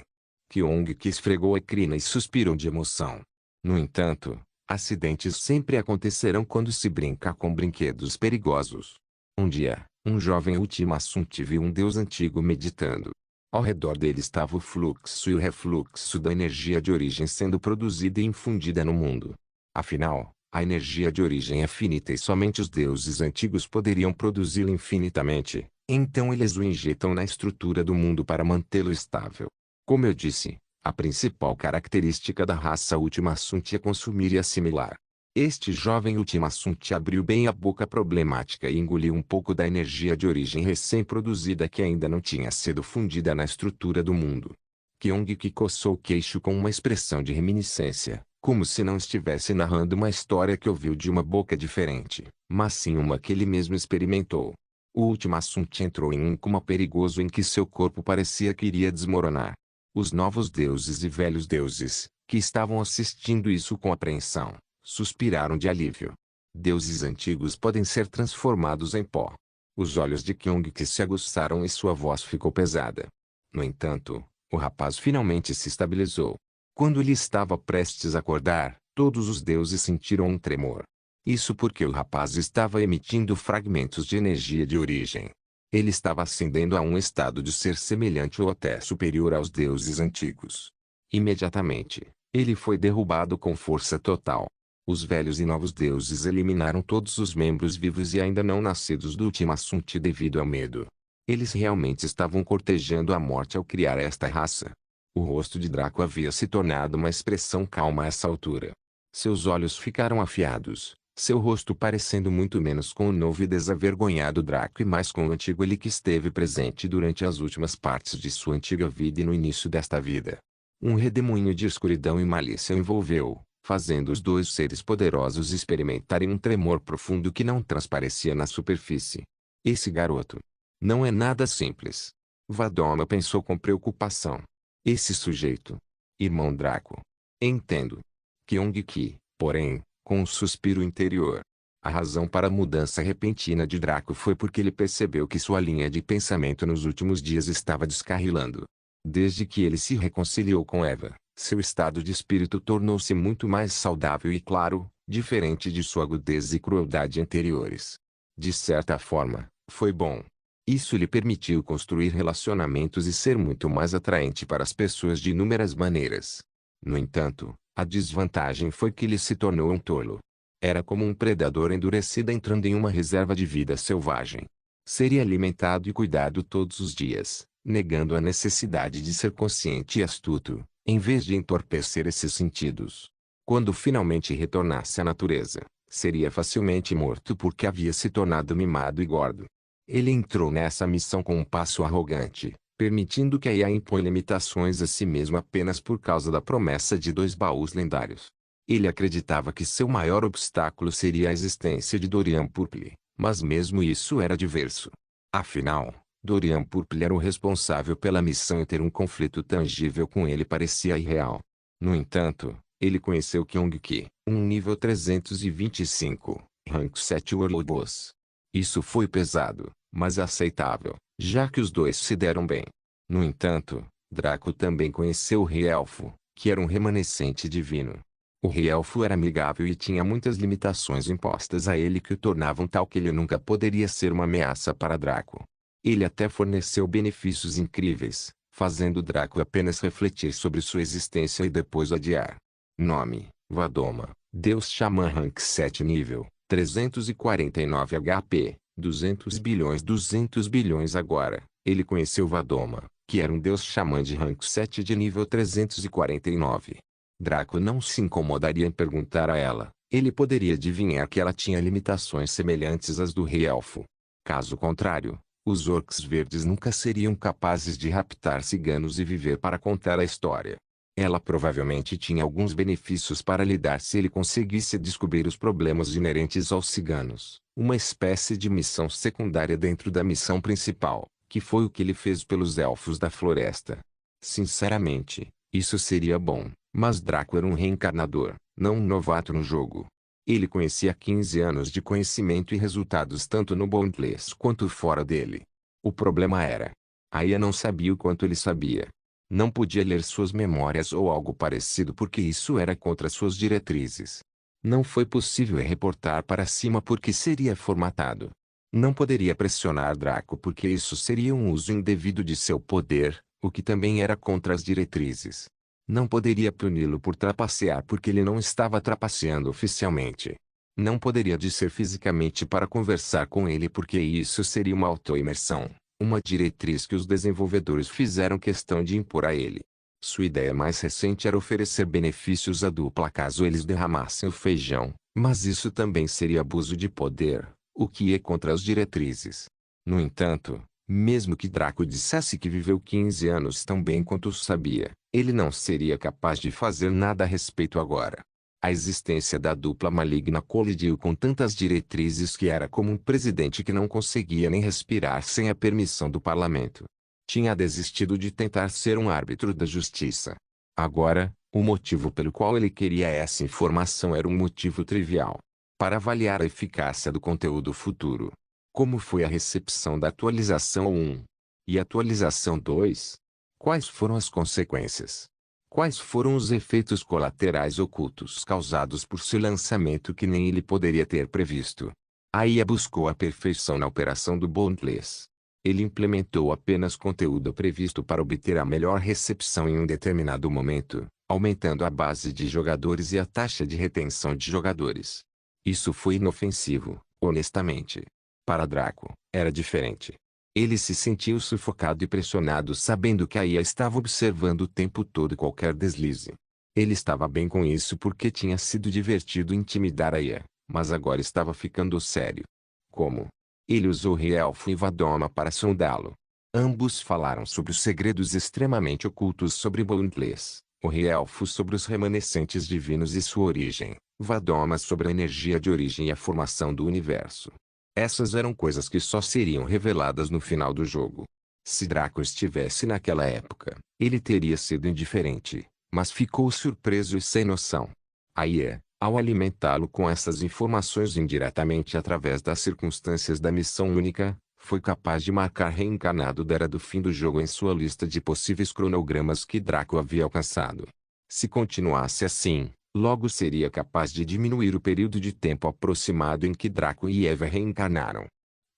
Kyong-ki esfregou a crina e suspirou de emoção. No entanto, acidentes sempre acontecerão quando se brinca com brinquedos perigosos. Um dia, um jovem Ultimasunt viu um deus antigo meditando. Ao redor dele estava o fluxo e o refluxo da energia de origem sendo produzida e infundida no mundo. Afinal, a energia de origem é finita e somente os deuses antigos poderiam produzi-la infinitamente, então eles o injetam na estrutura do mundo para mantê-lo estável. Como eu disse, a principal característica da raça Ultimasunt é consumir e assimilar. Este jovem Ultimasunt abriu bem a boca problemática e engoliu um pouco da energia de origem recém-produzida que ainda não tinha sido fundida na estrutura do mundo. Kyong-ki coçou o queixo com uma expressão de reminiscência, como se não estivesse narrando uma história que ouviu de uma boca diferente, mas sim uma que ele mesmo experimentou. O Ultimasunt entrou em um coma perigoso em que seu corpo parecia que iria desmoronar. Os novos deuses e velhos deuses, que estavam assistindo isso com apreensão, suspiraram de alívio. Deuses antigos podem ser transformados em pó. Os olhos de Kyong-ki se aguçaram e sua voz ficou pesada. No entanto, o rapaz finalmente se estabilizou. Quando ele estava prestes a acordar, todos os deuses sentiram um tremor. Isso porque o rapaz estava emitindo fragmentos de energia de origem. Ele estava ascendendo a um estado de ser semelhante ou até superior aos deuses antigos. Imediatamente, ele foi derrubado com força total. Os velhos e novos deuses eliminaram todos os membros vivos e ainda não nascidos do Ultimasunt devido ao medo. Eles realmente estavam cortejando a morte ao criar esta raça. O rosto de Draco havia se tornado uma expressão calma a essa altura. Seus olhos ficaram afiados, seu rosto parecendo muito menos com o novo e desavergonhado Draco e mais com o antigo ele que esteve presente durante as últimas partes de sua antiga vida e no início desta vida. Um redemoinho de escuridão e malícia o envolveu, fazendo os dois seres poderosos experimentarem um tremor profundo que não transparecia na superfície. Esse garoto. Não é nada simples. Vadoma pensou com preocupação. Esse sujeito. Irmão Draco. Entendo. Kyung-ki, porém, com um suspiro interior. A razão para a mudança repentina de Draco foi porque ele percebeu que sua linha de pensamento nos últimos dias estava descarrilando. Desde que ele se reconciliou com Eva, seu estado de espírito tornou-se muito mais saudável e claro, diferente de sua agudez e crueldade anteriores. De certa forma, foi bom. Isso lhe permitiu construir relacionamentos e ser muito mais atraente para as pessoas de inúmeras maneiras. No entanto, a desvantagem foi que ele se tornou um tolo. Era como um predador endurecido entrando em uma reserva de vida selvagem. Seria alimentado e cuidado todos os dias, negando a necessidade de ser consciente e astuto, em vez de entorpecer esses sentidos. Quando finalmente retornasse à natureza, seria facilmente morto porque havia se tornado mimado e gordo. Ele entrou nessa missão com um passo arrogante, permitindo que a IA impõe limitações a si mesmo apenas por causa da promessa de 2 baús lendários. Ele acreditava que seu maior obstáculo seria a existência de Dorian Purple, mas mesmo isso era diverso. Afinal, Dorian Purple era o responsável pela missão e ter um conflito tangível com ele parecia irreal. No entanto, ele conheceu Kyung-ki, um nível 325, rank 7 World Boss. Isso foi pesado, mas aceitável, já que os dois se deram bem. No entanto, Draco também conheceu o Rei Elfo, que era um remanescente divino. O Rei Elfo era amigável e tinha muitas limitações impostas a ele que o tornavam tal que ele nunca poderia ser uma ameaça para Draco. Ele até forneceu benefícios incríveis, fazendo Draco apenas refletir sobre sua existência e depois adiar. Nome: Vadoma, Deus Xamã rank 7 nível, 349 HP, 200 bilhões agora. Ele conheceu Vadoma, que era um Deus Xamã de rank 7 de nível 349. Draco não se incomodaria em perguntar a ela. Ele poderia adivinhar que ela tinha limitações semelhantes às do Rei Elfo. Caso contrário, os orcs verdes nunca seriam capazes de raptar ciganos e viver para contar a história. Ela provavelmente tinha alguns benefícios para lhe dar se ele conseguisse descobrir os problemas inerentes aos ciganos, uma espécie de missão secundária dentro da missão principal, que foi o que ele fez pelos elfos da floresta. Sinceramente, isso seria bom, mas Draco era um reencarnador, não um novato no jogo. Ele conhecia 15 anos de conhecimento e resultados tanto no Boundless quanto fora dele. O problema era: a IA não sabia o quanto ele sabia. Não podia ler suas memórias ou algo parecido porque isso era contra suas diretrizes. Não foi possível reportar para cima porque seria formatado. Não poderia pressionar Draco porque isso seria um uso indevido de seu poder, o que também era contra as diretrizes. Não poderia puni-lo por trapacear porque ele não estava trapaceando oficialmente. Não poderia dizer fisicamente para conversar com ele porque isso seria uma auto-imersão, uma diretriz que os desenvolvedores fizeram questão de impor a ele. Sua ideia mais recente era oferecer benefícios à dupla caso eles derramassem o feijão, mas isso também seria abuso de poder, o que ia contra as diretrizes. No entanto, mesmo que Draco dissesse que viveu 15 anos tão bem quanto sabia, ele não seria capaz de fazer nada a respeito agora. A existência da dupla maligna colidiu com tantas diretrizes que era como um presidente que não conseguia nem respirar sem a permissão do parlamento. Tinha desistido de tentar ser um árbitro da justiça. Agora, o motivo pelo qual ele queria essa informação era um motivo trivial: para avaliar a eficácia do conteúdo futuro. Como foi a recepção da atualização 1? E atualização 2? Quais foram as consequências? Quais foram os efeitos colaterais ocultos causados por seu lançamento que nem ele poderia ter previsto? A IA buscou a perfeição na operação do Boundless. Ele implementou apenas conteúdo previsto para obter a melhor recepção em um determinado momento, aumentando a base de jogadores e a taxa de retenção de jogadores. Isso foi inofensivo, honestamente. Para Draco, era diferente. Ele se sentiu sufocado e pressionado sabendo que a IA estava observando o tempo todo qualquer deslize. Ele estava bem com isso porque tinha sido divertido intimidar a IA, mas agora estava ficando sério. Como? Ele usou Rielfo e Vadoma para sondá-lo. Ambos falaram sobre os segredos extremamente ocultos sobre Boundless, o Rielfo sobre os remanescentes divinos e sua origem, Vadoma sobre a energia de origem e a formação do universo. Essas eram coisas que só seriam reveladas no final do jogo. Se Draco estivesse naquela época, ele teria sido indiferente, mas ficou surpreso e sem noção. Aya, ao alimentá-lo com essas informações indiretamente através das circunstâncias da missão única, foi capaz de marcar reencarnado da era do fim do jogo em sua lista de possíveis cronogramas que Draco havia alcançado. Se continuasse assim, logo seria capaz de diminuir o período de tempo aproximado em que Draco e Eva reencarnaram.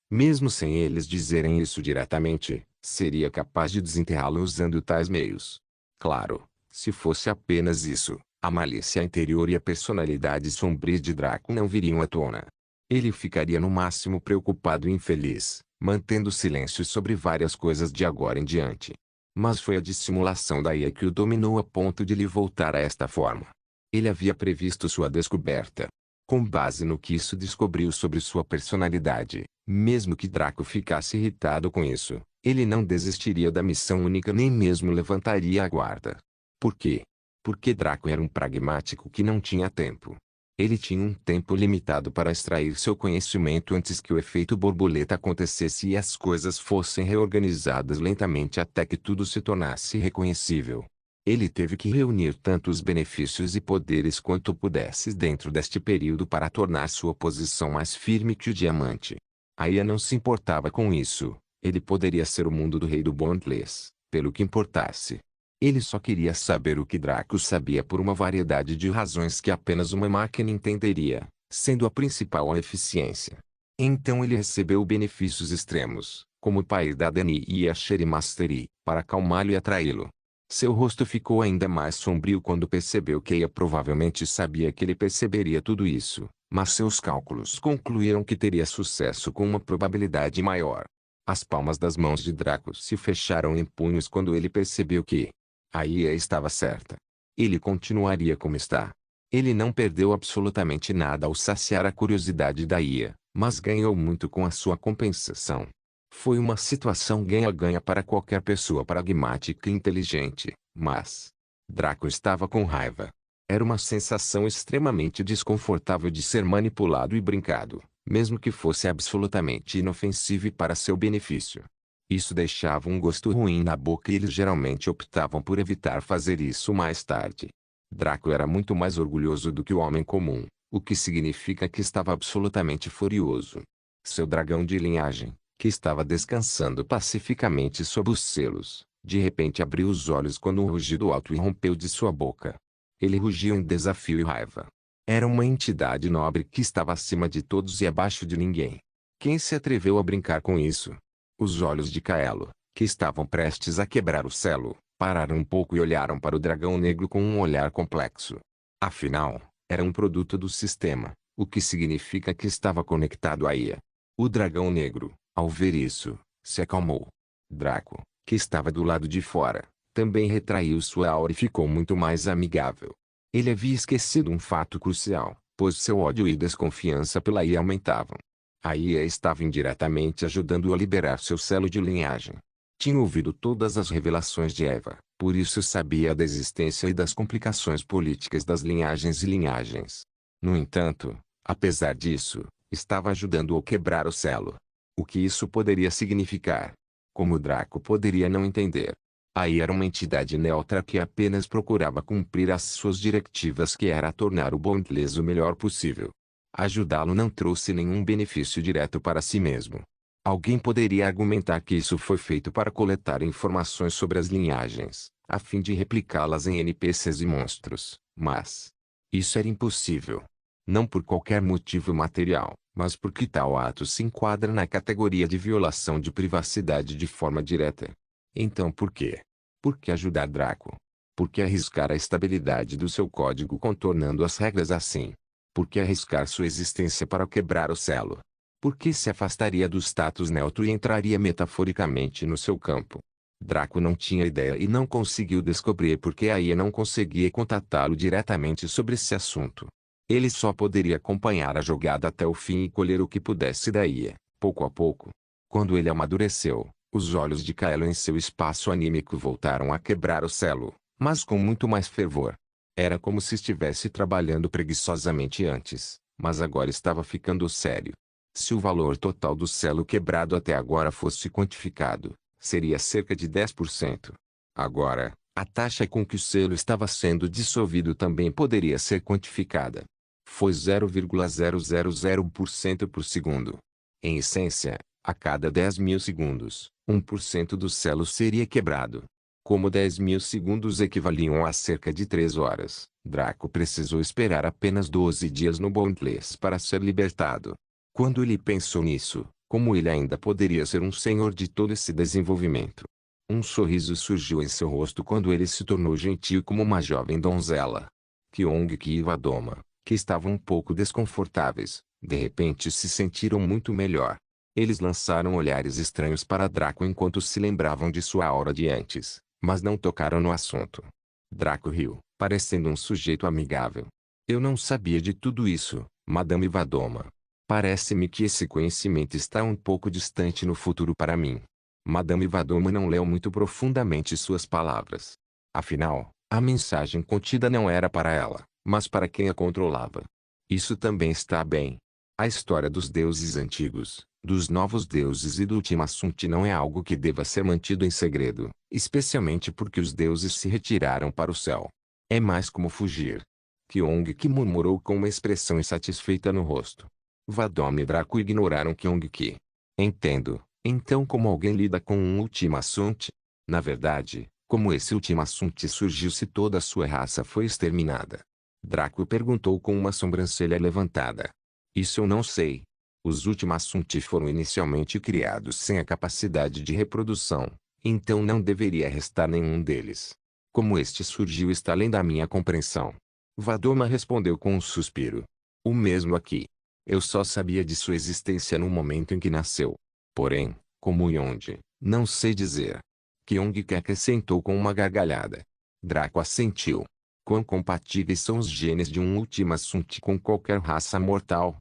Mesmo sem eles dizerem isso diretamente, seria capaz de desenterrá-lo usando tais meios. Claro, se fosse apenas isso, a malícia interior e a personalidade sombria de Draco não viriam à tona. Ele ficaria no máximo preocupado e infeliz, mantendo silêncio sobre várias coisas de agora em diante. Mas foi a dissimulação da Aya que o dominou a ponto de lhe voltar a esta forma. Ele havia previsto sua descoberta. Com base no que isso descobriu sobre sua personalidade, mesmo que Draco ficasse irritado com isso, ele não desistiria da missão única nem mesmo levantaria a guarda. Por quê? Porque Draco era um pragmático que não tinha tempo. Ele tinha um tempo limitado para extrair seu conhecimento antes que o efeito borboleta acontecesse e as coisas fossem reorganizadas lentamente até que tudo se tornasse reconhecível. Ele teve que reunir tanto os benefícios e poderes quanto pudesse dentro deste período para tornar sua posição mais firme que o diamante. Aya não se importava com isso. Ele poderia ser o mundo do rei do Bondless, pelo que importasse. Ele só queria saber o que Draco sabia por uma variedade de razões que apenas uma máquina entenderia, sendo a principal a eficiência. Então ele recebeu benefícios extremos, como o pai da Dani e a Sherry Mastery, para acalmá-lo e atraí-lo. Seu rosto ficou ainda mais sombrio quando percebeu que Aya provavelmente sabia que ele perceberia tudo isso, mas seus cálculos concluíram que teria sucesso com uma probabilidade maior. As palmas das mãos de Draco se fecharam em punhos quando ele percebeu que a Aya estava certa. Ele continuaria como está. Ele não perdeu absolutamente nada ao saciar a curiosidade da Aya, mas ganhou muito com a sua compensação. Foi uma situação ganha-ganha para qualquer pessoa pragmática e inteligente, mas Draco estava com raiva. Era uma sensação extremamente desconfortável de ser manipulado e brincado, mesmo que fosse absolutamente inofensivo e para seu benefício. Isso deixava um gosto ruim na boca e eles geralmente optavam por evitar fazer isso mais tarde. Draco era muito mais orgulhoso do que o homem comum, o que significa que estava absolutamente furioso. Seu dragão de linhagem, que estava descansando pacificamente sob os selos, de repente abriu os olhos quando um rugido alto irrompeu de sua boca. Ele rugiu em desafio e raiva. Era uma entidade nobre que estava acima de todos e abaixo de ninguém. Quem se atreveu a brincar com isso? Os olhos de Kaelo, que estavam prestes a quebrar o selo, pararam um pouco e olharam para o dragão negro com um olhar complexo. Afinal, era um produto do sistema, o que significa que estava conectado a Aya. O dragão negro, ao ver isso, se acalmou. Draco, que estava do lado de fora, também retraiu sua aura e ficou muito mais amigável. Ele havia esquecido um fato crucial, pois seu ódio e desconfiança pela Aya aumentavam. A Aya estava indiretamente ajudando-o a liberar seu selo de linhagem. Tinha ouvido todas as revelações de Eva, por isso sabia da existência e das complicações políticas das linhagens e linhagens. No entanto, apesar disso, estava ajudando-o a quebrar o selo. O que isso poderia significar? Como Draco poderia não entender? Aya era uma entidade neutra que apenas procurava cumprir as suas diretivas, que era tornar o Bondless o melhor possível. Ajudá-lo não trouxe nenhum benefício direto para si mesmo. Alguém poderia argumentar que isso foi feito para coletar informações sobre as linhagens, a fim de replicá-las em NPCs e monstros, mas isso era impossível. Não por qualquer motivo material, mas porque tal ato se enquadra na categoria de violação de privacidade de forma direta. Então por quê? Por que ajudar Draco? Por que arriscar a estabilidade do seu código contornando as regras assim? Por que arriscar sua existência para quebrar o selo? Por que se afastaria do status neutro e entraria metaforicamente no seu campo? Draco não tinha ideia e não conseguiu descobrir por que a Aya não conseguia contatá-lo diretamente sobre esse assunto. Ele só poderia acompanhar a jogada até o fim e colher o que pudesse da Aya, pouco a pouco. Quando ele amadureceu, os olhos de Kaelo em seu espaço anímico voltaram a quebrar o selo, mas com muito mais fervor. Era como se estivesse trabalhando preguiçosamente antes, mas agora estava ficando sério. Se o valor total do selo quebrado até agora fosse quantificado, seria cerca de 10%. Agora, a taxa com que o selo estava sendo dissolvido também poderia ser quantificada. Foi 0,000% por segundo. Em essência, a cada 10.000 segundos, 1% do selo seria quebrado. Como 10.000 segundos equivaliam a cerca de 3 horas, Draco precisou esperar apenas 12 dias no Boundless para ser libertado. Quando ele pensou nisso, como ele ainda poderia ser um senhor de todo esse desenvolvimento? Um sorriso surgiu em seu rosto quando ele se tornou gentil como uma jovem donzela. Kyong-ki e Vadoma, que estavam um pouco desconfortáveis, de repente se sentiram muito melhor. Eles lançaram olhares estranhos para Draco enquanto se lembravam de sua aura de antes, mas não tocaram no assunto. Draco riu, parecendo um sujeito amigável. Eu não sabia de tudo isso, Madame Vadoma. Parece-me que esse conhecimento está um pouco distante no futuro para mim. Madame Vadoma não leu muito profundamente suas palavras. Afinal, a mensagem contida não era para ela, mas para quem a controlava. Isso também está bem. A história dos deuses antigos, dos novos deuses e do Ultimasunti não é algo que deva ser mantido em segredo, especialmente porque os deuses se retiraram para o céu. É mais como fugir. Kyong-ki murmurou com uma expressão insatisfeita no rosto. Vadoma e Draco ignoraram Kyong-ki. Entendo. Então como alguém lida com um Ultimasunti? Na verdade, como esse Ultimasunti surgiu se toda a sua raça foi exterminada? Draco perguntou com uma sobrancelha levantada. Isso eu não sei. Os Ultimasunti foram inicialmente criados sem a capacidade de reprodução, então não deveria restar nenhum deles. Como este surgiu está além da minha compreensão. Vadoma respondeu com um suspiro. O mesmo aqui. Eu só sabia de sua existência no momento em que nasceu. Porém, como e onde, não sei dizer. Kyong-ki acrescentou com uma gargalhada. Draco assentiu. Quão compatíveis são os genes de um Ultimasunti com qualquer raça mortal?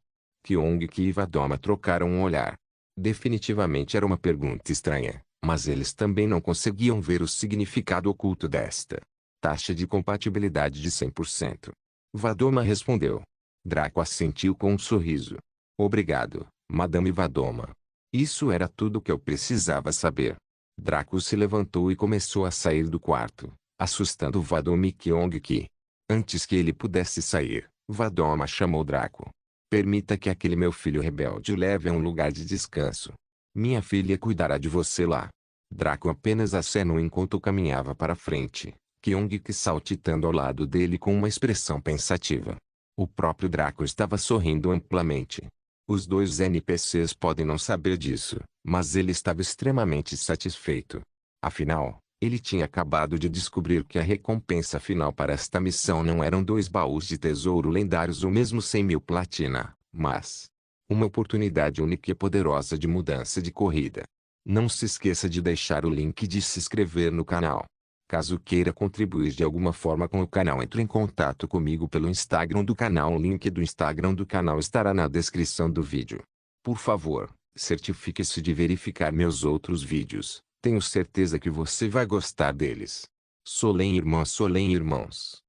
Kyong-ki e Vadoma trocaram um olhar. Definitivamente era uma pergunta estranha, mas eles também não conseguiam ver o significado oculto desta. Taxa de compatibilidade de 100%. Vadoma respondeu. Draco assentiu com um sorriso. Obrigado, Madame Vadoma. Isso era tudo o que eu precisava saber. Draco se levantou e começou a sair do quarto, assustando Vadoma e Kyong-ki. Antes que ele pudesse sair, Vadoma chamou Draco. Permita que aquele meu filho rebelde o leve a um lugar de descanso. Minha filha cuidará de você lá. Draco apenas acenou enquanto caminhava para frente, Kyong-ki saltitando ao lado dele com uma expressão pensativa. O próprio Draco estava sorrindo amplamente. Os dois NPCs podem não saber disso, mas ele estava extremamente satisfeito. Afinal, ele tinha acabado de descobrir que a recompensa final para esta missão não eram 2 baús de tesouro lendários ou mesmo 100.000 platina, mas uma oportunidade única e poderosa de mudança de corrida. Não se esqueça de deixar o link de se inscrever no canal. Caso queira contribuir de alguma forma com o canal, entre em contato comigo pelo Instagram do canal. O link do Instagram do canal estará na descrição do vídeo. Por favor, certifique-se de verificar meus outros vídeos. Tenho certeza que você vai gostar deles. Solem irmãos.